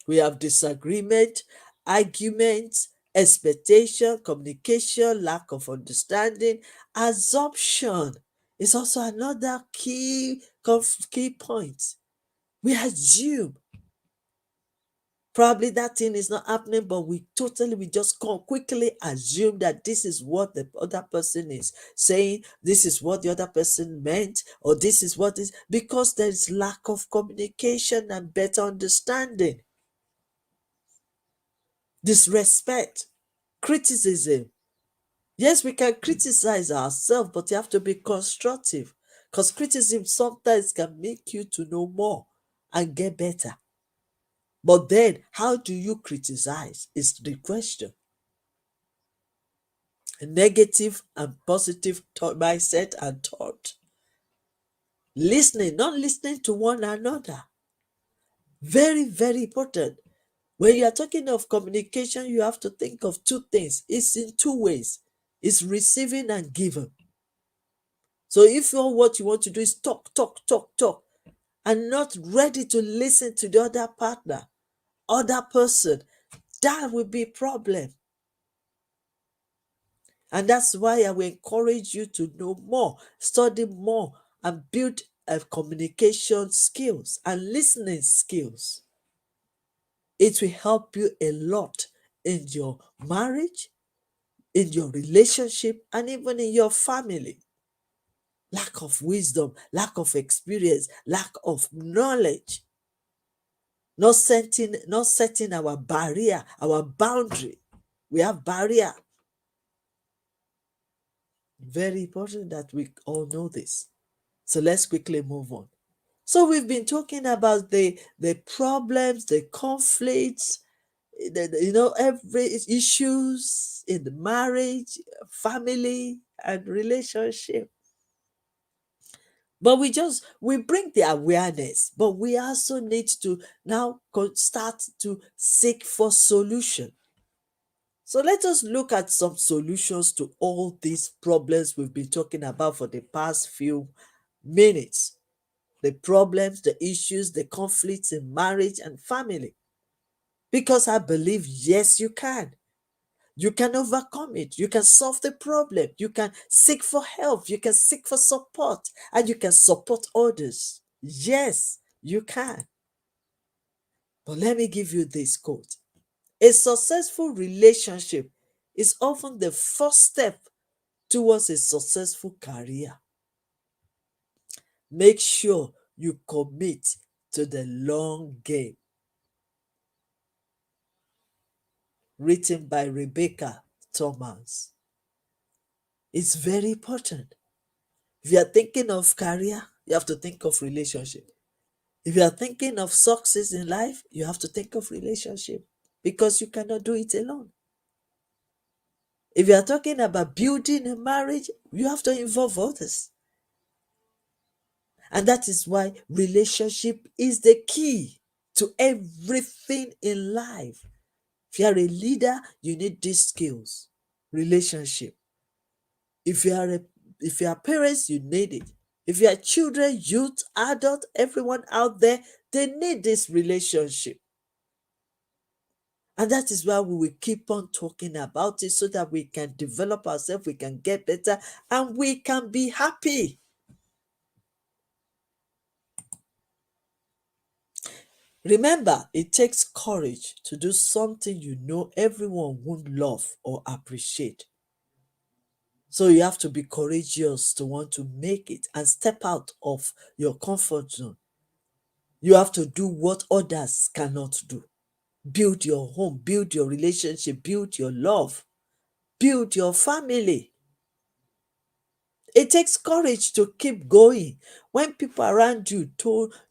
We have disagreement, arguments, expectation, communication, lack of understanding, assumption is also another key point. We assume probably that thing is not happening, but we just quickly assume that this is what the other person is saying, this is what the other person meant, or this is what is, because there is lack of communication and better understanding. Disrespect, criticism. Yes, we can criticize ourselves, but you have to be constructive, because criticism sometimes can make you to know more and get better. But then, how do you criticize is the question. A negative and positive mindset and thought. Listening, not listening to one another. Very, very important. When you are talking of communication, you have to think of two things. It's in two ways. It's receiving and giving. So if what you want to do is talk, talk, talk, talk, and not ready to listen to the other partner, other person, that will be a problem. And that's why I will encourage you to know more, study more, and build communication skills and listening skills. It will help you a lot in your marriage, in your relationship, and even in your family. Lack of wisdom, lack of experience, lack of knowledge, not setting our barrier, our boundary. We have barrier. Very important that we all know this. So let's quickly move on. So we've been talking about the problems, the conflicts, every issues in the marriage, family, and relationship. But we bring the awareness, but we also need to now start to seek for solution. So let us look at some solutions to all these problems we've been talking about for the past few minutes. The problems, the issues, the conflicts in marriage and family. Because I believe, yes, you can. You can overcome it. You can solve the problem. You can seek for help. You can seek for support. And you can support others. Yes, you can. But let me give you this quote. A successful relationship is often the first step towards a successful career. Make sure you commit to the long game. Written by Rebecca Thomas. It's very important. If you are thinking of career, you have to think of relationship. If you are thinking of success in life, you have to think of relationship because you cannot do it alone. If you are talking about building a marriage, you have to involve others. And that is why relationship is the key to everything in life. If you are a leader, you need these skills. Relationship. If you are if you are parents, you need it. If you are children, youth, adult, everyone out there, they need this relationship. And that is why we will keep on talking about it so that we can develop ourselves, we can get better, and we can be happy. Remember, it takes courage to do something you know everyone won't love or appreciate. So you have to be courageous to want to make it and step out of your comfort zone. You have to do what others cannot do. Build your home, build your relationship, build your love, build your family. It takes courage to keep going. When people around you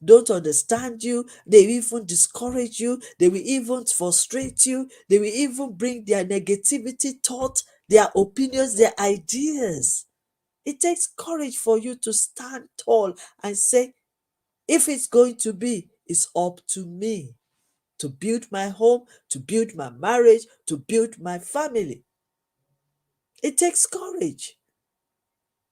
don't understand you, they will even discourage you, they will even frustrate you, they will even bring their negativity thought, their opinions, their ideas. It takes courage for you to stand tall and say, if it's going to be, it's up to me to build my home, to build my marriage, to build my family. It takes courage.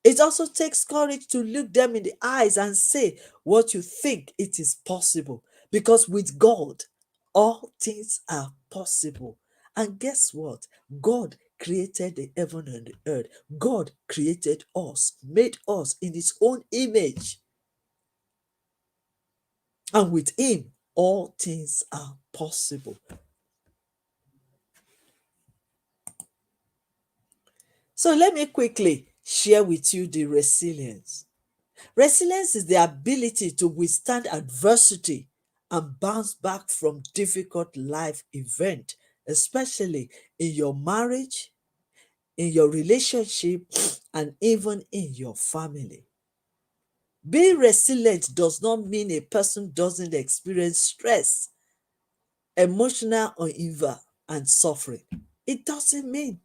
It also takes courage to look them in the eyes and say what you think it is possible. Because with God, all things are possible. And guess what? God created the heaven and the earth. God created us, made us in his own image. And with him, all things are possible. So let me quickly share with you the resilience. Resilience is the ability to withstand adversity and bounce back from difficult life event, especially in your marriage, in your relationship, and even in your family. Being resilient does not mean a person doesn't experience stress, emotional uneven, and suffering. It doesn't mean.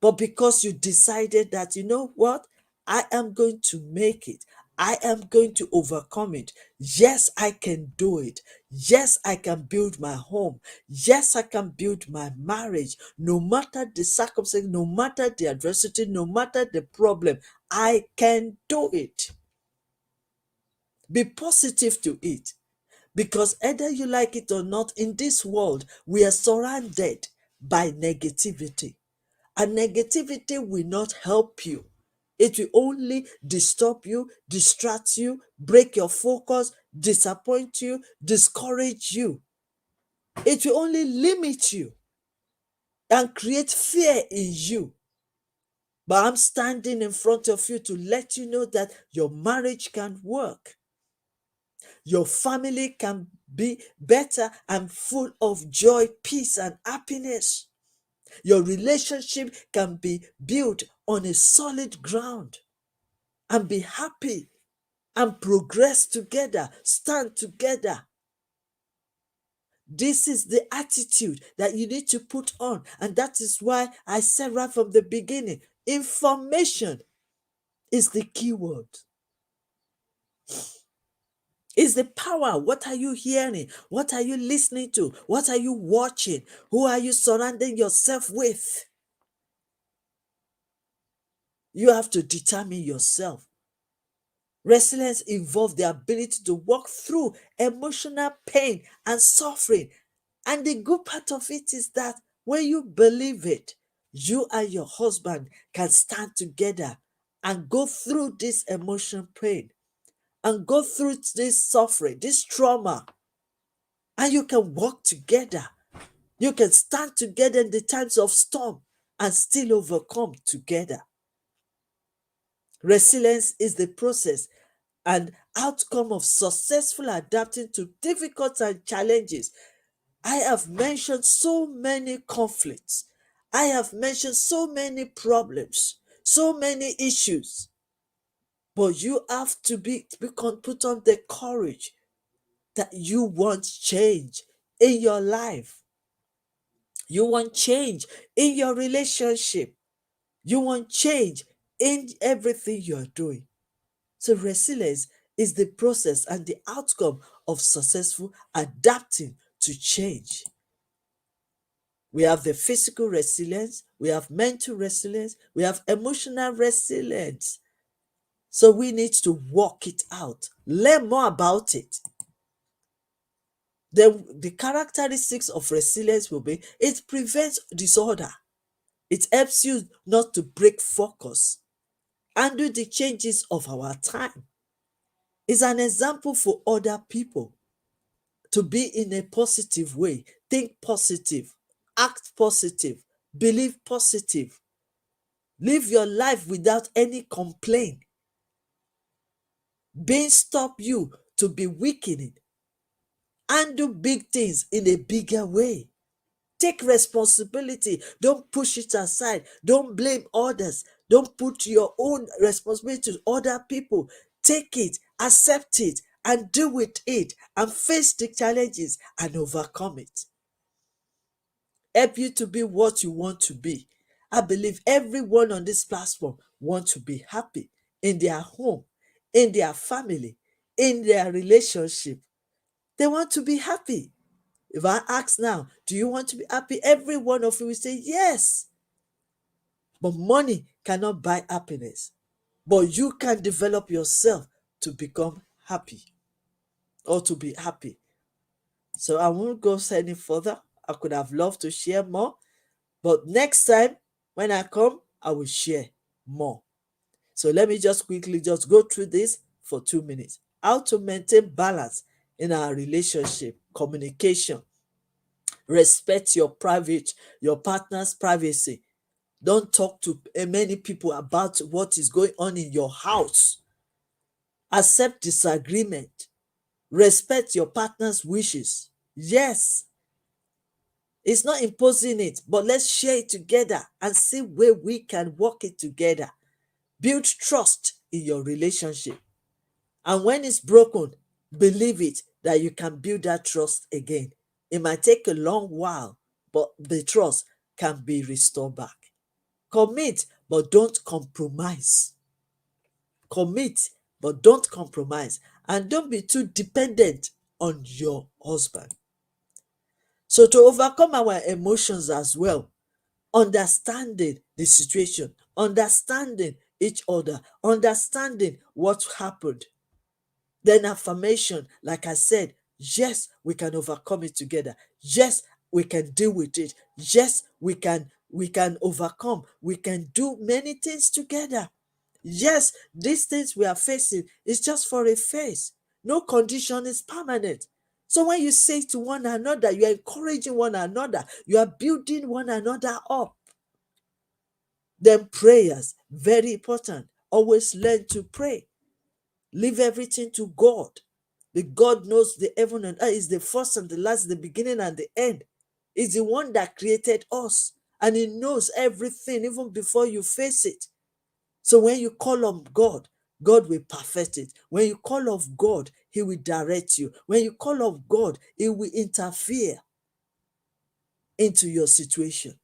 But because you decided that, you know what, I am going to make it, I am going to overcome it. Yes, I can do it. Yes, I can build my home. Yes, I can build my marriage. No matter the circumstance, no matter the adversity, no matter the problem, I can do it. Be positive to it. Because either you like it or not, in this world, we are surrounded by negativity. And negativity will not help you. It will only disturb you, distract you, break your focus, disappoint you, discourage you. It will only limit you and create fear in you. But I'm standing in front of you to let you know that your marriage can work. Your family can be better and full of joy, peace, and happiness. Your relationship can be built on a solid ground and be happy and progress together, stand together. This is the attitude that you need to put on. And that is why I said right from the beginning, information is the key word. Is the power. What are you hearing? What are you listening to? What are you watching? Who are you surrounding yourself with? You have to determine yourself. Resilience involves the ability to walk through emotional pain and suffering. And the good part of it is that when you believe it, you and your husband can stand together and go through this emotional pain and go through this suffering, this trauma, and you can walk together. You can stand together in the times of storm and still overcome together. Resilience is the process and outcome of successful adapting to difficult and challenges. I have mentioned so many conflicts. I have mentioned so many problems, so many issues. But you have to put on the courage that you want change in your life. You want change in your relationship. You want change in everything you're doing. So, resilience is the process and the outcome of successful adapting to change. We have the physical resilience, we have mental resilience, we have emotional resilience. So, we need to work it out, learn more about it. The characteristics of resilience will be it prevents disorder, it helps you not to break focus, handle the changes of our time. It's an example for other people to be in a positive way, think positive, act positive, believe positive, live your life without any complaint. Being stop you to be weakening, handle big things in a bigger way. Take responsibility. Don't push it aside. Don't blame others. Don't put your own responsibility to other people. Take it, accept it, and deal with it, and face the challenges and overcome it. Help you to be what you want to be. I believe everyone on this platform wants to be happy in their home, in their family, in their relationship. They want to be happy. If I ask now, do you want to be happy? Every one of you will say yes. But money cannot buy happiness. But you can develop yourself to become happy or to be happy. So I won't go any further. I could have loved to share more. But next time when I come, I will share more. So let me just quickly just go through this for 2 minutes. How to maintain balance in our relationship, communication. Respect your partner's privacy. Don't talk to many people about what is going on in your house. Accept disagreement. Respect your partner's wishes. Yes, it's not imposing it, but let's share it together and see where we can work it together. Build trust in your relationship. And when it's broken, believe it that you can build that trust again. It might take a long while, but the trust can be restored back. Commit, but don't compromise. Commit, but don't compromise. And don't be too dependent on your husband. So, to overcome our emotions as well, understanding the situation, understanding each other, understanding what happened. Then affirmation, like I said, yes, we can overcome it together. Yes, we can deal with it. Yes, we can overcome. We can do many things together. Yes, these things we are facing is just for a phase. No condition is permanent. So when you say to one another, you are encouraging one another, you are building one another up. Then prayers, very important. Always learn to pray. Leave everything to God. The God knows the heaven and earth, is the first and the last, the beginning and the end. Is the one that created us, and He knows everything even before you face it. So when you call on God, God will perfect it. When you call on God, He will direct you. When you call on God, He will interfere into your situation.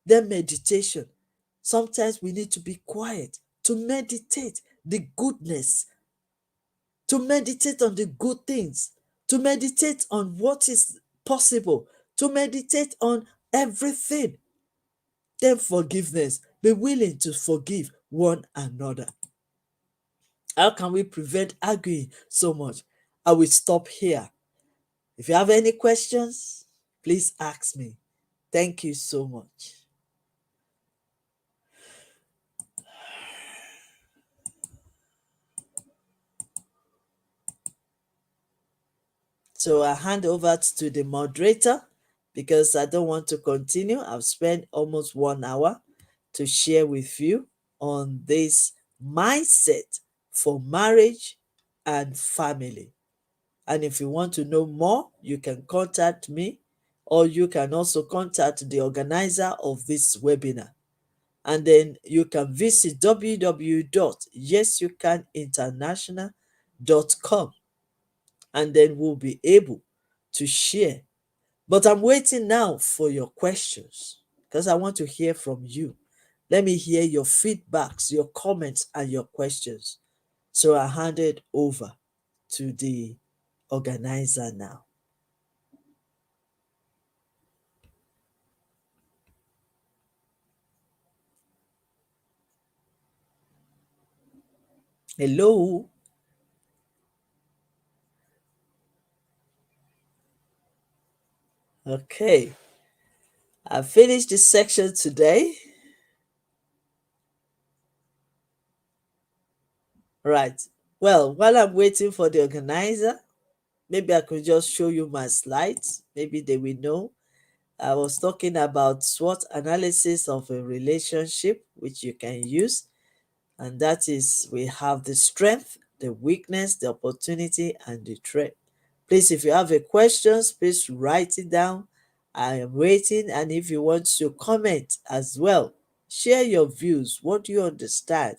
Then meditation. Sometimes we need to be quiet to meditate the goodness, to meditate on the good things, to meditate on what is possible, to meditate on everything. Then forgiveness. Be willing to forgive one another. How can we prevent arguing so much? I will stop here. If you have any questions, please ask me. Thank you so much. So I hand over to the moderator because I don't want to continue. I've spent almost 1 hour to share with you on this mindset for marriage and family. And if you want to know more, you can contact me, or you can also contact the organizer of this webinar. And then you can visit www.yesyoucaninternational.com and then we'll be able to share. But I'm waiting now for your questions because I want to hear from you. Let me hear your feedbacks, your comments, and your questions. So I hand it over to the organizer now. Hello. Okay. I finished this section today. Right. Well, while I'm waiting for the organizer, maybe I could just show you my slides. Maybe they will know. I was talking about SWOT analysis of a relationship, which you can use. And that is, we have the strength, the weakness, the opportunity, and the threat. Please, if you have a questions, please write it down. I am waiting. And if you want to comment as well, share your views. What do you understand?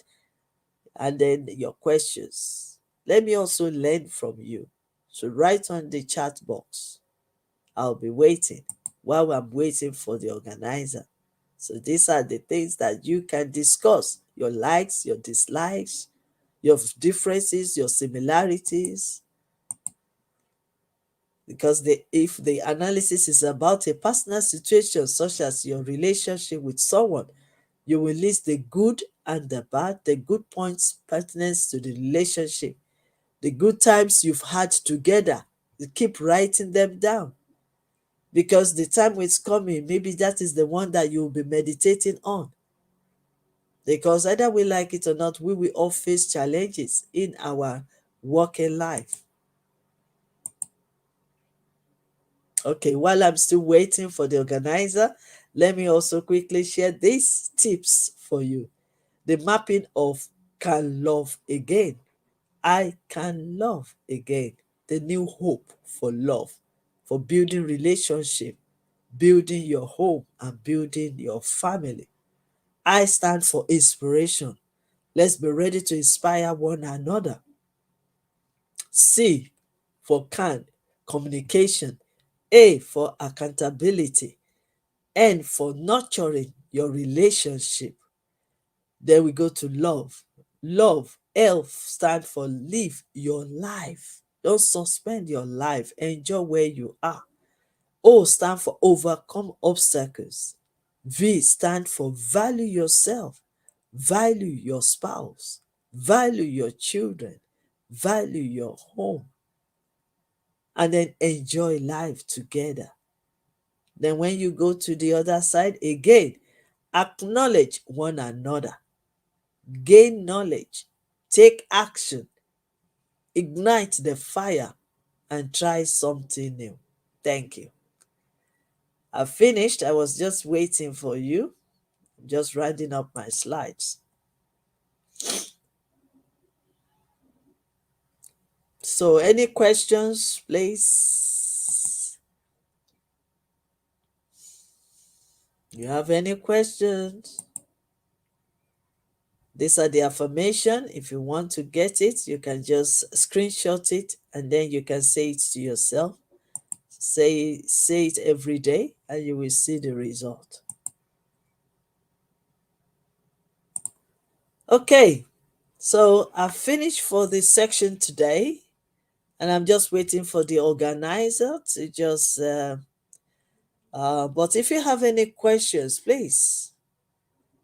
And then your questions. Let me also learn from you. So write on the chat box. I'll be waiting while I'm waiting for the organizer. So these are the things that you can discuss: your likes, your dislikes, your differences, your similarities. Because if the analysis is about a personal situation, such as your relationship with someone, you will list the good and the bad, the good points pertinent to the relationship, the good times you've had together. You keep writing them down, because the time is coming, maybe that is the one that you'll be meditating on. Because either we like it or not, we will all face challenges in our working life. Okay, while I'm still waiting for the organizer, let me also quickly share these tips for you. The mapping of can love again. I can love again. The new hope for love, for building relationship, building your home, and building your family. I stand for inspiration. Let's be ready to inspire one another. C for can, communication. A for accountability. N for nurturing your relationship. Then we go to love. Love, L stand for live your life. Don't suspend your life. Enjoy where you are. O stand for overcome obstacles. V stand for value yourself. Value your spouse. Value your children. Value your home. And then enjoy life together. Then when you go to the other side again, acknowledge one another, gain knowledge, take action, ignite the fire, and try something new. Thank you. I finished. I was just waiting for you. Just writing up my slides. So, any questions, please? You have any questions? These are the affirmation. If you want to get it, you can just screenshot it and then you can say it to yourself. Say it every day and you will see the result. Okay, so I've finished for this section today, and I'm just waiting for the organizer to just but if you have any questions, please.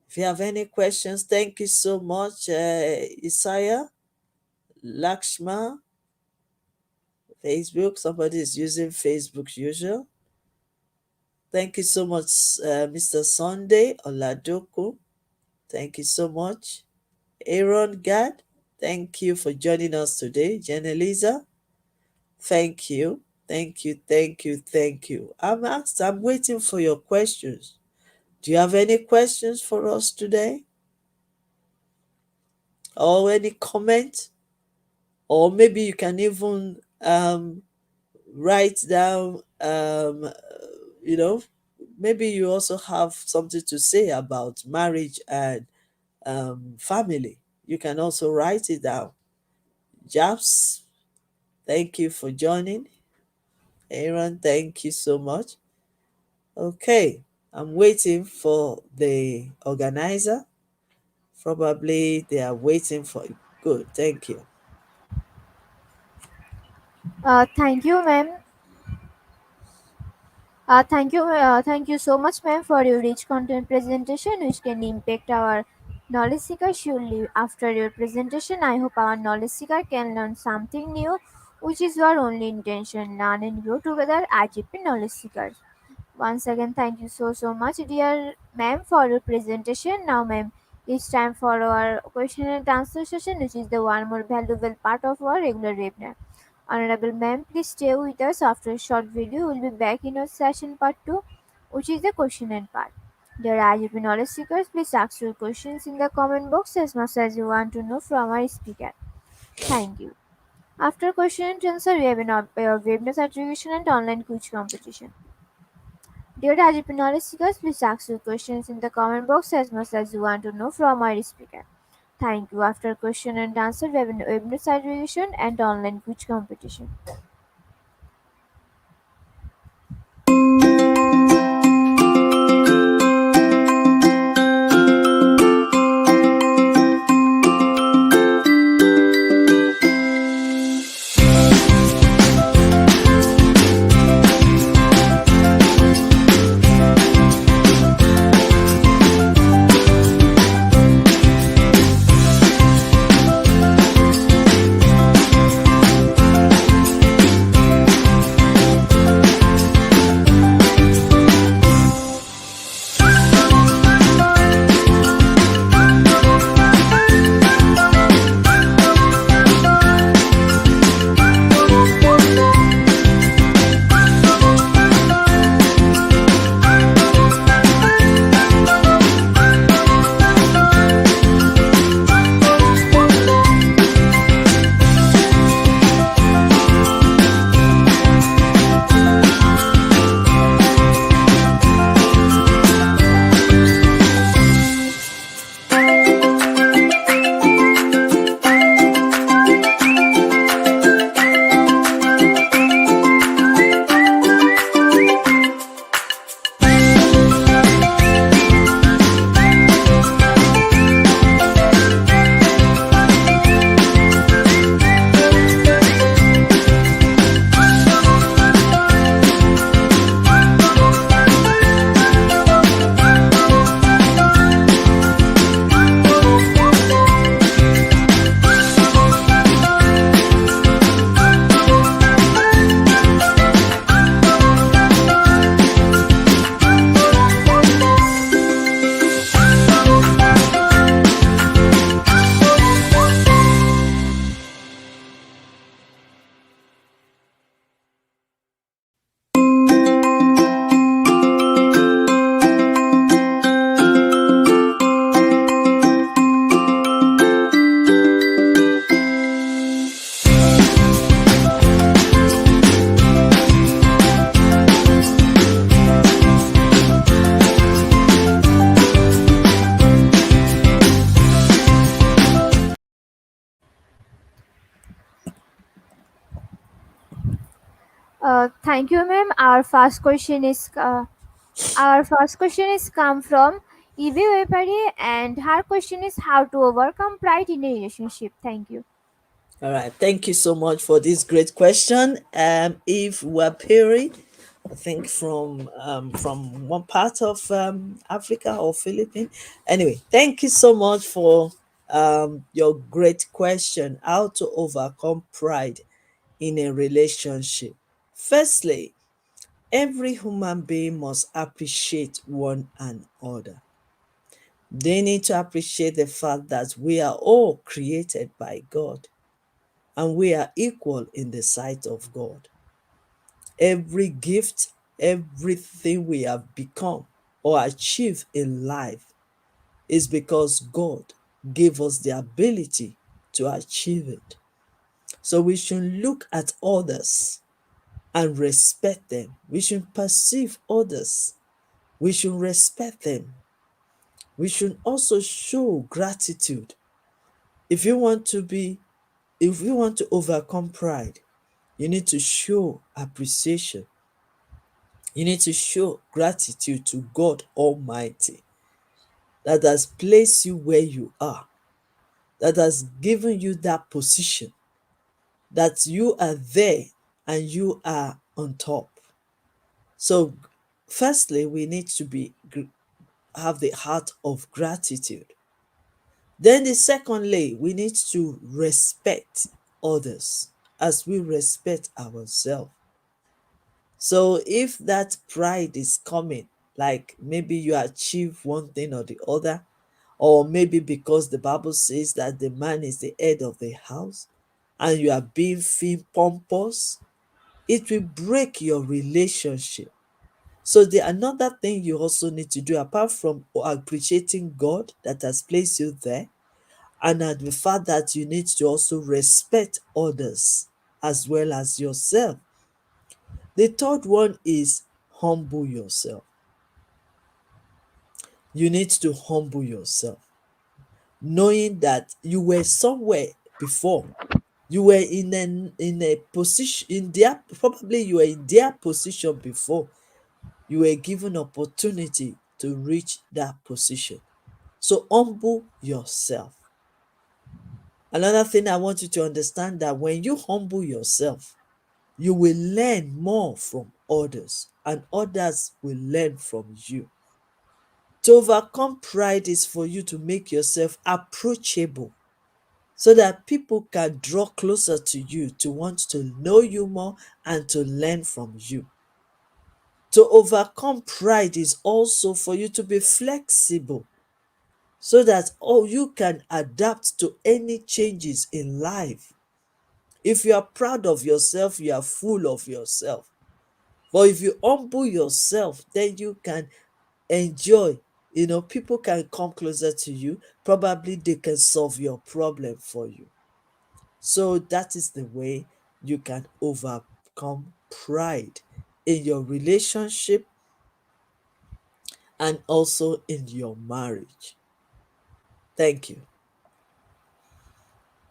If you have any questions, thank you so much, Isaiah, Lakshma, Facebook. Somebody is using Facebook usual. Thank you so much, Mr. Sunday Oladoku. Thank you so much. Aaron Gad, thank you for joining us today. Jenelisa, thank you. Thank you, thank you, thank you. I'm waiting for your questions. Do you have any questions for us today? Or any comment? Or maybe you can even write down, you know, maybe you also have something to say about marriage and family. You can also write it down. Japs, Thank you for joining. Aaron, thank you so much. Okay, I'm waiting for the organizer. Probably they are waiting for it. Good, thank you. Thank you, ma'am. Thank you so much, ma'am, for your rich content presentation, which can impact our knowledge seeker. Surely, after your presentation, I hope our knowledge seeker can learn something new, which is your only intention. Learn and grow together, IGP knowledge seekers. Once again, thank you so much, dear ma'am, for your presentation. Now, ma'am, it's time for our question and answer session, which is the one more valuable part of our regular webinar. Honorable ma'am, please stay with us. After a short video, we'll be back in our session part 2, which is the question and part. Dear IGP knowledge seekers, please ask your questions in the comment box as much as you want to know from our speaker. Thank you. After question and answer, we have an webinar certification and online quiz competition. Dear IGP knowledge seekers, please ask your questions in the comment box as much as you want to know from our speaker. Thank you. After question and answer, we have an webinar certification and online quiz competition. Thank you, ma'am. Our first question is come from Evie Webari, and her question is how to overcome pride in a relationship. Thank you. All right, thank you so much for this great question. If Wapiri, I think from one part of Africa or Philippines. Anyway, thank you so much for your great question. How to overcome pride in a relationship. Firstly, every human being must appreciate one another. They need to appreciate the fact that we are all created by God and we are equal in the sight of God. Every gift, everything we have become or achieved in life is because God gave us the ability to achieve it. So we should look at others and respect them. We should perceive others. We should respect them. We should also show gratitude. If you want to overcome pride, You need to show appreciation. You need to show gratitude to God Almighty that has placed you where you are, that has given you that position, that you are there and you are on top. So, firstly, we need to have the heart of gratitude. Then, secondly, we need to respect others as we respect ourselves. So, if that pride is coming, like maybe you achieve one thing or the other, or maybe because the Bible says that the man is the head of the house, and you are being feel pompous, it will break your relationship. So the another thing you also need to do, apart from appreciating God that has placed you there, and at the fact that you need to also respect others as well as yourself. The third one is humble yourself. You need to humble yourself, knowing that you were somewhere before. You were in a position in their, probably you were in their position before. You were given opportunity to reach that position. So humble yourself. Another thing I want you to understand, that when you humble yourself, you will learn more from others and others will learn from you. To overcome pride is for you to make yourself approachable so that people can draw closer to you, to want to know you more and to learn from you. To overcome pride is also for you to be flexible so that you can adapt to any changes in life. If you are proud of yourself, you are full of yourself. But if you humble yourself, then you can enjoy. People can come closer to you. Probably they can solve your problem for you. So that is the way you can overcome pride in your relationship and also in your marriage. Thank you.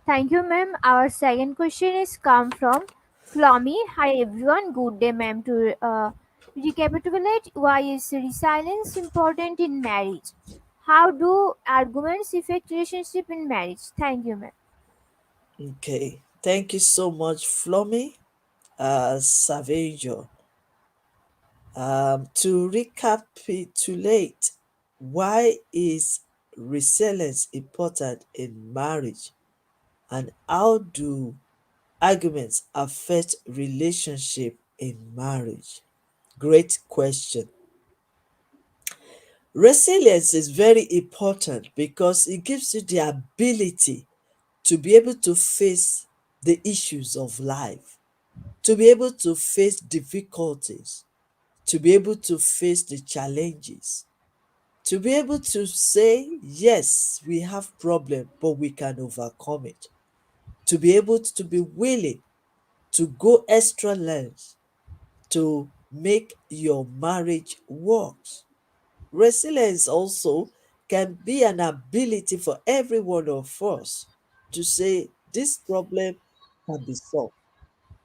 Thank you, ma'am. Our second question is come from Flomi. Hi, everyone. Good day, ma'am. To recapitulate, why is resilience important in marriage? How do arguments affect relationship in marriage? Thank you, ma'am. Okay. Thank you so much, Flomi Savager. To recapitulate, why is resilience important in marriage and how do arguments affect relationship in marriage? Great question. Resilience is very important because it gives you the ability to be able to face the issues of life, to be able to face difficulties, to be able to face the challenges, to be able to say, yes, we have problem, but we can overcome it. To be able to be willing to go extra lengths to make your marriage work. Resilience also can be an ability for every one of us to say, this problem can be solved.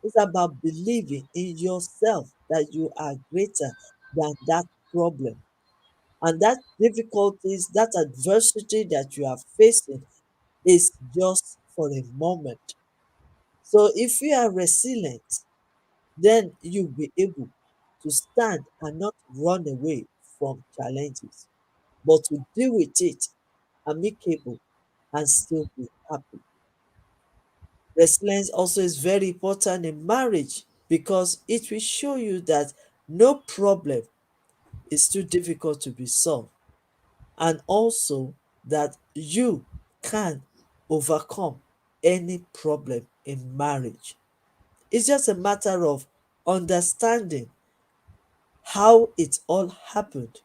It's about believing in yourself that you are greater than that problem. And that difficulties, that adversity that you are facing is just for a moment. So if you are resilient, then you'll be able to stand and not run away from challenges, but to deal with it amicable and still be happy. Resilience also is very important in marriage because it will show you that no problem is too difficult to be solved, and also that you can overcome any problem in marriage. It's just a matter of understanding how it all happened,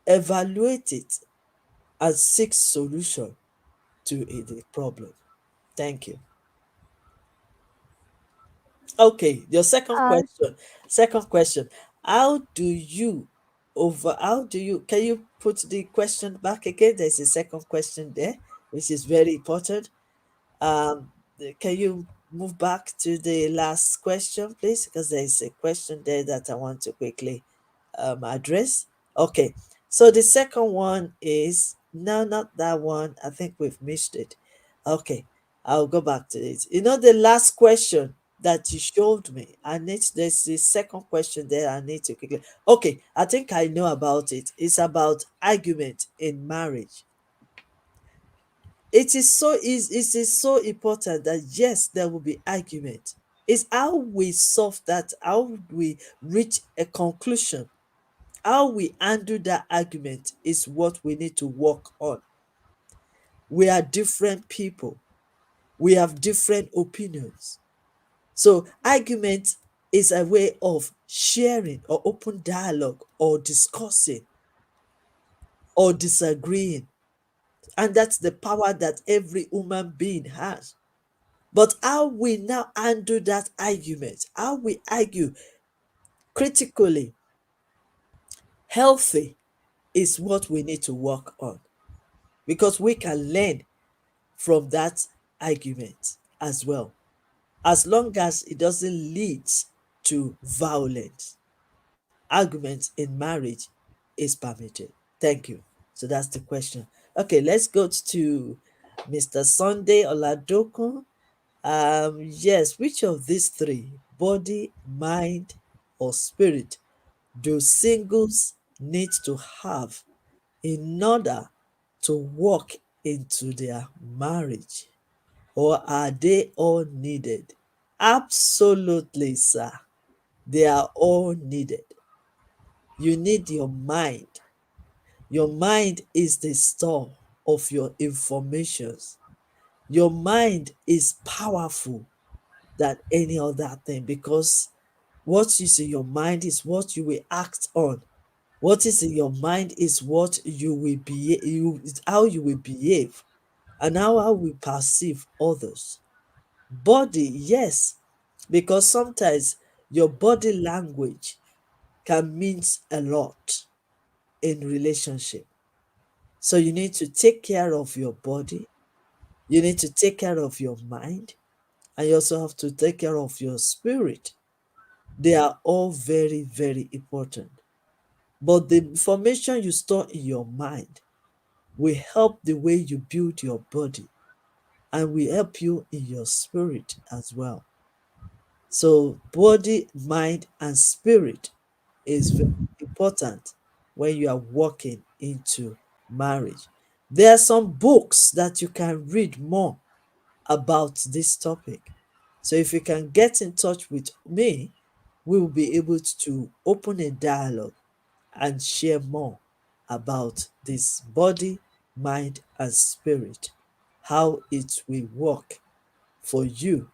evaluate it, and seek solution to the problem. Thank you. Okay, your second Uh, question. Second question. How do you can you put the question back again? There's a second question there, which is very important. Can you move back to the last question, please, because there is a question there that I want to quickly address. Okay, so the second one is no, not that one. I think we've missed it. Okay, I'll go back to it. You know, the last question that you showed me, I need there's the second question there. I need to quickly. Okay, I think I know about it. It's about argument in marriage. It is so important that yes, there will be argument. It's how we solve that, how we reach a conclusion, how we handle that argument is what we need to work on. We are different people, we have different opinions. So argument is a way of sharing or open dialogue or discussing or disagreeing. And that's the power that every human being has. But how we now handle that argument, how we argue critically, healthy, is what we need to work on, because we can learn from that argument as well, as long as it doesn't lead to violence. Argument in marriage is permitted. Thank you. So that's the question. Okay, let's go to Mr. Sunday Oladokun. Yes, which of these three, body, mind, or spirit, do singles need to have in order to walk into their marriage? Or are they all needed? Absolutely, sir. They are all needed. You need your mind. Your mind is the store of your informations. Your mind is powerful than any other thing, because what is in your mind is what you will act on. What is in your mind is what you will be, how you will behave, and how we perceive others. Body, yes, because sometimes your body language can mean a lot in relationship. So you need to take care of your body, you need to take care of your mind, and you also have to take care of your spirit. They are all very, very important. But the information you store in your mind will help the way you build your body and will help you in your spirit as well. So, body, mind, and spirit is very important when you are walking into marriage. There are some books that you can read more about this topic. So, if you can get in touch with me, we will be able to open a dialogue and share more about this body, mind, and spirit, how it will work for you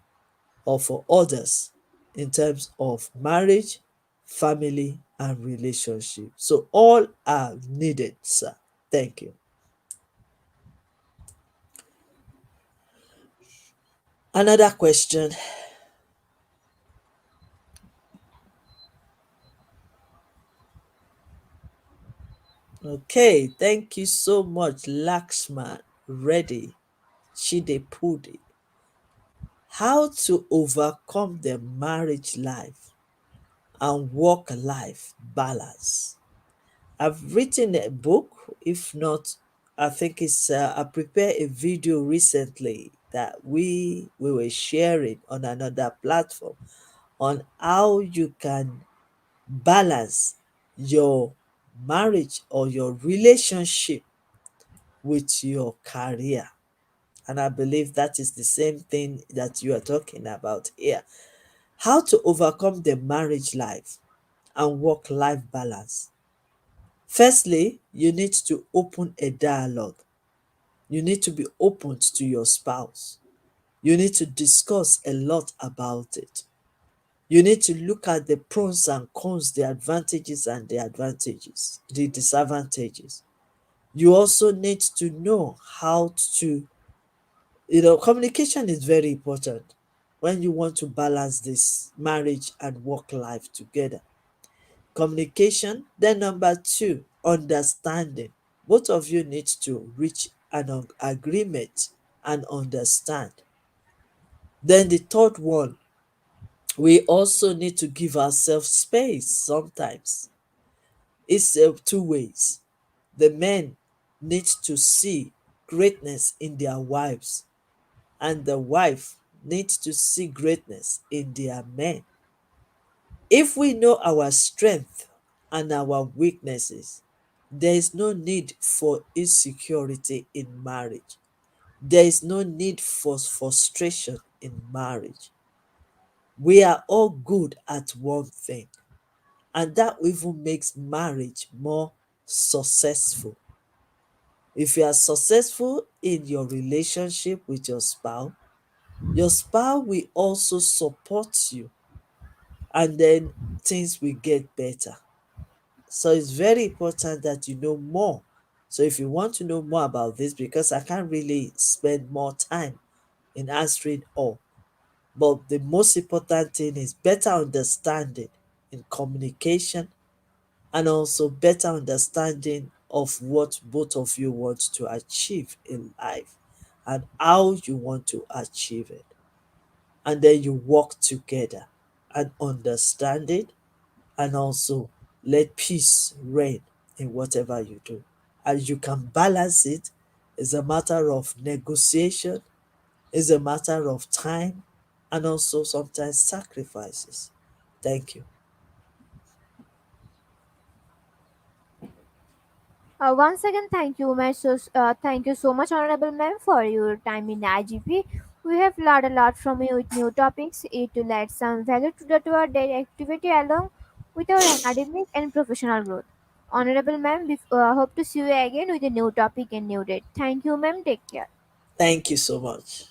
or for others in terms of marriage, family, and relationship. So, all are needed, sir. Thank you. Another question. Okay, thank you so much, Laxman Reddy Chidepudi. How to overcome the marriage life and work life balance. I've written a book. If not, I think I prepared a video recently that we were sharing on another platform on how you can balance your marriage or your relationship with your career. And I believe that is the same thing that you are talking about here. How to overcome the marriage life and work life balance. Firstly, you need to open a dialogue. You need to be open to your spouse. You need to discuss a lot about it. You need to look at the pros and cons, the advantages and the disadvantages. You also need to know how to, communication is very important when you want to balance this marriage and work life together. Communication. Then number two, understanding. Both of you need to reach an agreement and understand. Then the third one, we also need to give ourselves space sometimes. It's two ways. The men need to see greatness in their wives, and the wife needs to see greatness in their men. If we know our strength and our weaknesses, there is no need for insecurity in marriage. There is no need for frustration in marriage. We are all good at one thing, and that even makes marriage more successful. If you are successful in your relationship with your spouse will also support you, and then things will get better. So it's very important that you know more. So if you want to know more about this, because I can't really spend more time in answering all, but the most important thing is better understanding in communication, and also better understanding of what both of you want to achieve in life and how you want to achieve it. And then you work together and understand it, and also let peace reign in whatever you do. And you can balance it. It's a matter of negotiation, it's a matter of time, and also sometimes sacrifices. Thank you. Once again, thank you so much, Honorable Ma'am, for your time in IGP. We have learned a lot from you with new topics. It will add some value to our daily activity along with our academic and professional growth. Honorable Ma'am, hope to see you again with a new topic and new date. Thank you, Ma'am. Take care. Thank you so much.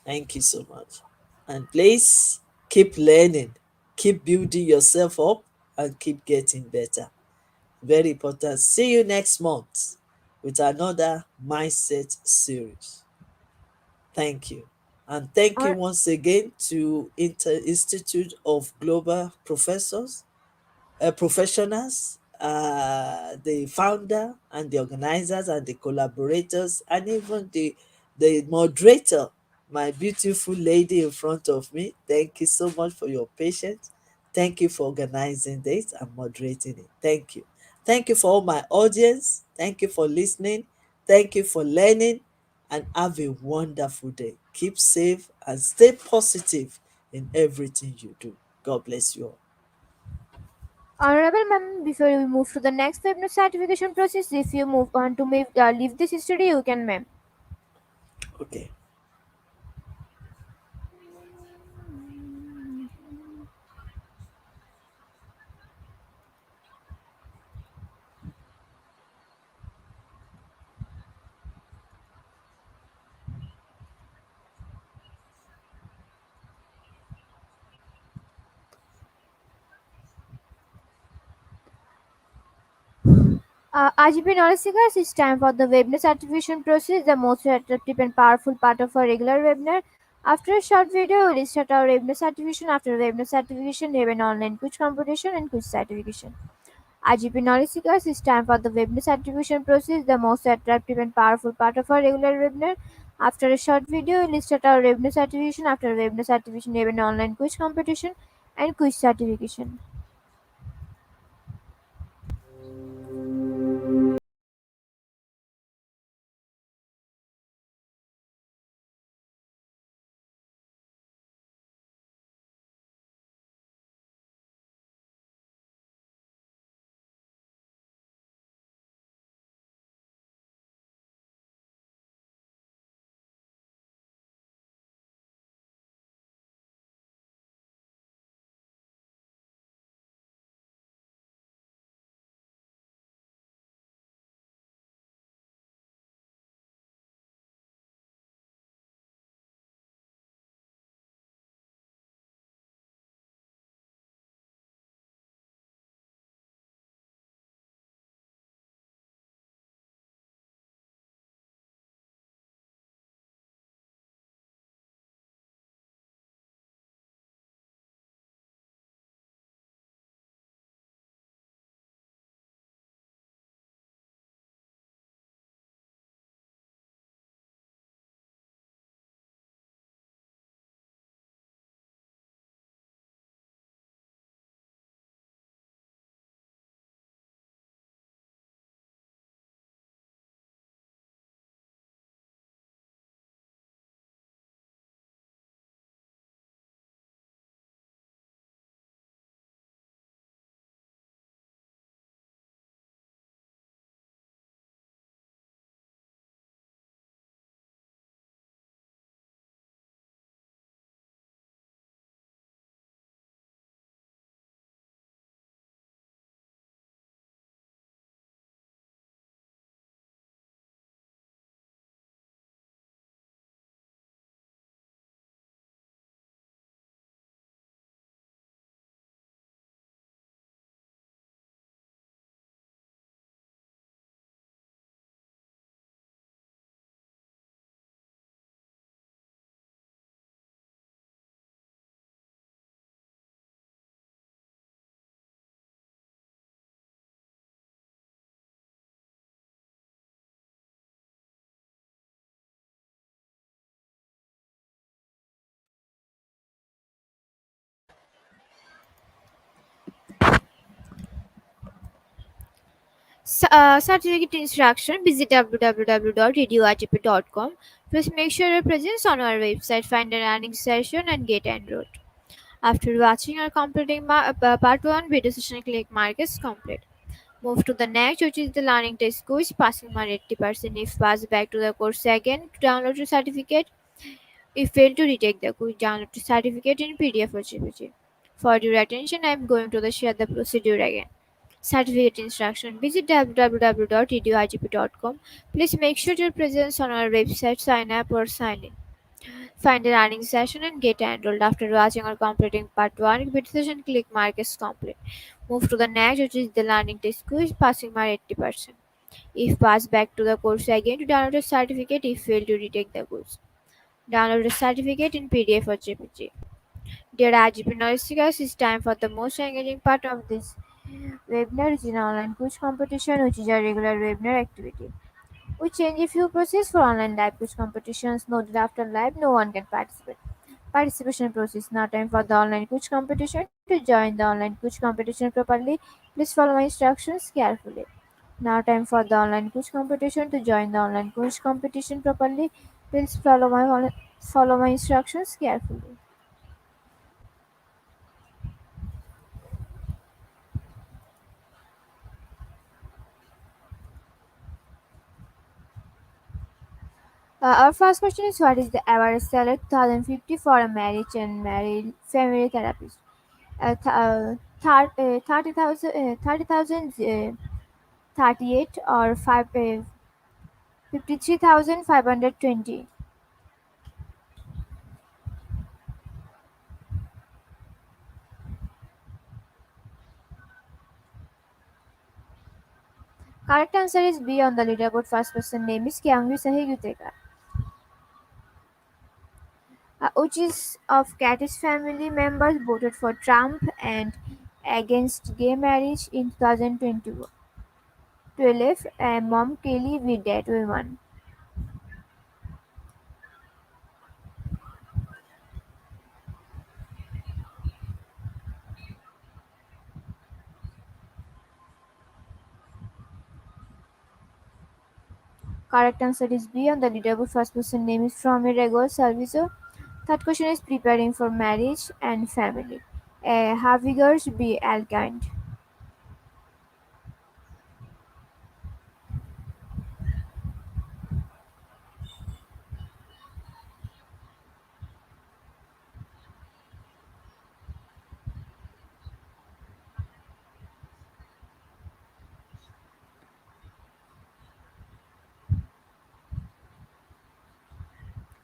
Thank you so much. And please keep learning, keep building yourself up, and keep getting better. Very important. See you next month with another mindset series. Thank you. And thank you Hon- once again to Institute of Global Professionals, the founder and the organizers and the collaborators, and even the moderator, my beautiful lady in front of me. Thank you so much for your patience. Thank you for organizing this and moderating it. Thank you. Thank you for all my audience. Thank you for listening. Thank you for learning, and have a wonderful day. Keep safe and stay positive in everything you do. God bless you all. Honorable Ma'am, before we move to the next webinar certification process, if you move on to leave this study, you can, ma'am. Okay. RGB Knowledge Seekers, it's time for the webinar certification process, the most attractive and powerful part of our regular webinar. After a short video, we'll start our webinar certification. After webinar certification, we have an online quiz competition and quiz certification. RGB Knowledge Seekers, it's time for the webinar certification process, the most attractive and powerful part of our regular webinar. After a short video, we'll start our webinar certification. After webinar certification, we have an online quiz competition and quiz certification. Certificate instruction, visit www.radioigp.com. Please make sure your presence on our website, find a learning session, and get enrolled. After watching or completing part 1 video session, click Mark as complete. Move to the next, which is the learning test quiz, passing mark 80%. If pass, back to the course again to download your certificate. If fail to retake the quiz, download the certificate in PDF or JPG. For your attention, I am going to share the procedure again. Certificate instruction. Visit www.radioigp.com. Please make sure your presence on our website, sign up or sign in. Find a learning session and get enrolled. After watching or completing part 1 repeat session, click Mark as complete. Move to the next, which is the learning test quiz, passing mark 80%. If pass, back to the course again to download a certificate. If fail to retake the quiz, download the certificate in PDF or JPG. Dear IGP Knowledge, it's time for the most engaging part of this webinar, is an online quiz competition, which is a regular webinar activity. We change a few process for online live quiz competitions. Noted after live, no one can participate. Participation process. Now time for the online quiz competition. To join the online quiz competition properly, please follow my instructions carefully. Now time for the online quiz competition. To join the online quiz competition properly, please follow my instructions carefully. Our first question is, what is the average salary 2050 for a marriage and married family therapist? 30,000, 38 or 53,520. Correct answer is B on the leaderboard. First person name is Kyangyu Sahiguteka. Which is of Katis family members voted for Trump and against gay marriage in 2012? Mom Kelly with that woman. Correct answer is B on the leaderboard. First person name is from Irregular Salviso. Third question is preparing for marriage and family. Havigars B. Alkind.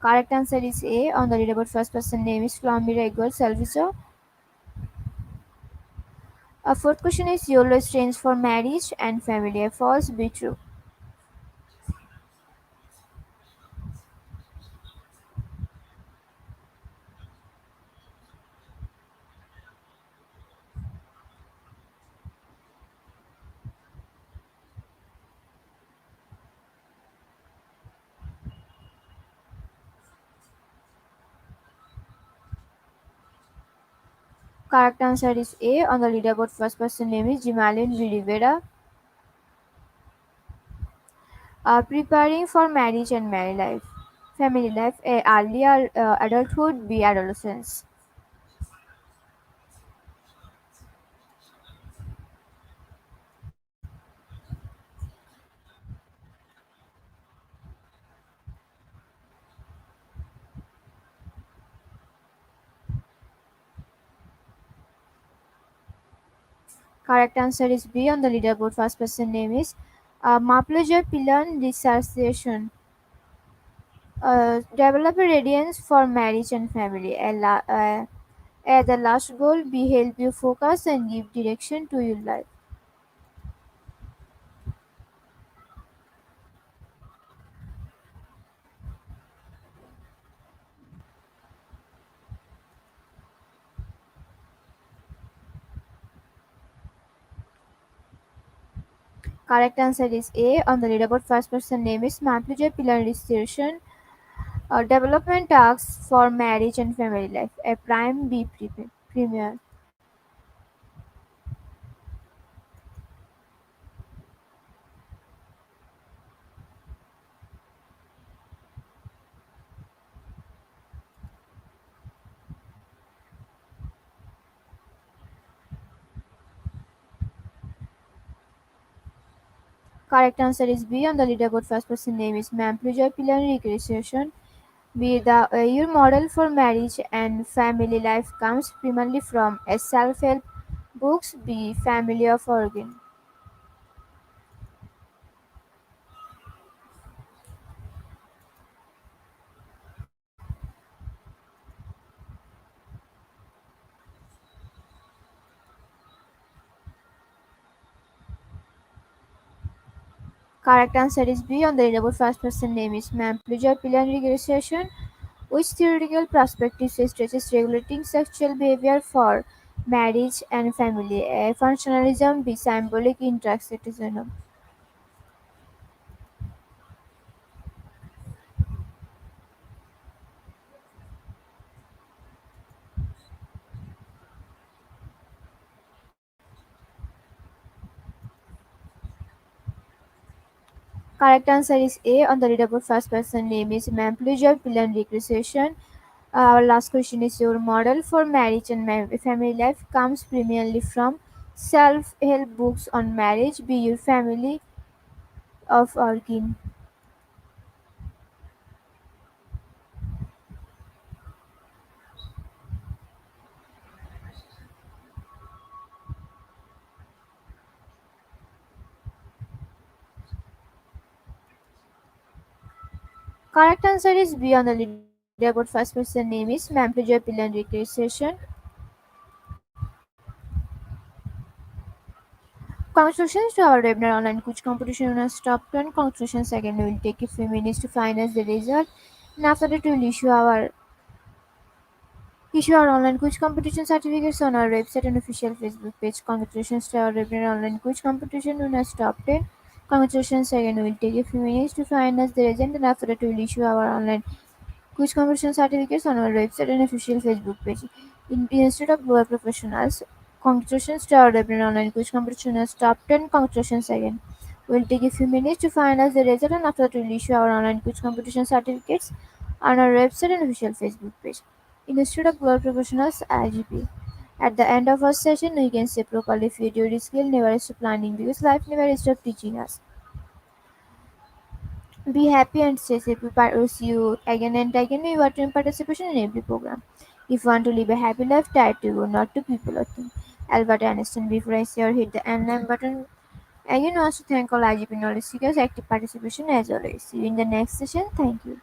Correct answer is A on the leaderboard. First person name is from Irregular Salviso. Fourth question is YOLO stands for marriage and family. False, be true. Correct answer is A on the leaderboard. First person name is Jimalin V. Rivera. Preparing for marriage and married life. Family life. A. Early adulthood. B. Adolescence. Correct answer is B on the leaderboard. First person name is Maplejoy Pilan Dissociation. Develop a radiance for marriage and family. The last goal be help you focus and give direction to your life. Correct answer is A on the leaderboard. First person name is Maplejoy Pilan Dissociation. Development tasks for marriage and family life. A prime B premier. Correct answer is B. On the leaderboard, first person name is Mamplujoy Pilani Recreation. B. Your model for marriage and family life comes primarily from a self-help books. B. Family of origin. Correct answer is B. On the leaderboard, first person name is Mamplujoy Pilani Recreation, which theoretical perspective stretches regulating sexual behavior for marriage and family. A functionalism. B. Symbolic intersectionism. Correct answer is A. On the leaderboard, first person name is Mamplujoy Pilan Recreation. Our last question is your model for marriage and family life comes primarily from self-help books on marriage. Be your family of origin. Correct answer is B. On the leaderboard, first person name is Mamplujoy Pilan Recreation. Congratulations to our webinar online quiz competition winners top 10. Congratulations again. We will take a few minutes to finalize the result, and after that we will issue our online quiz competition certificates on our website and official Facebook page. Congratulations to our webinar online quiz competition winners top 10. Congratulations again. We will take a few minutes to finalize the result, and after that we will issue our online quiz competition certificates on our website and official Facebook page. In the Institute of Global Professionals, congratulations to our webinar online quiz competition winners top 10. Congratulations again. We'll take a few minutes to finalize the result, and after that we'll issue our online quiz competition certificates on our website and official Facebook page. In Institute of Global Professionals (IGP). At the end of our session, we can say properly if your skill never stop planning because life never stops teaching us. Be happy and stay safe. We see you again and again. We want your participation in every program. If you want to live a happy life, try to go, not to people or things. Albert Einstein. Before I say or hit the end line button, again, also thank all IGP knowledge seekers active participation as always. See you in the next session. Thank you.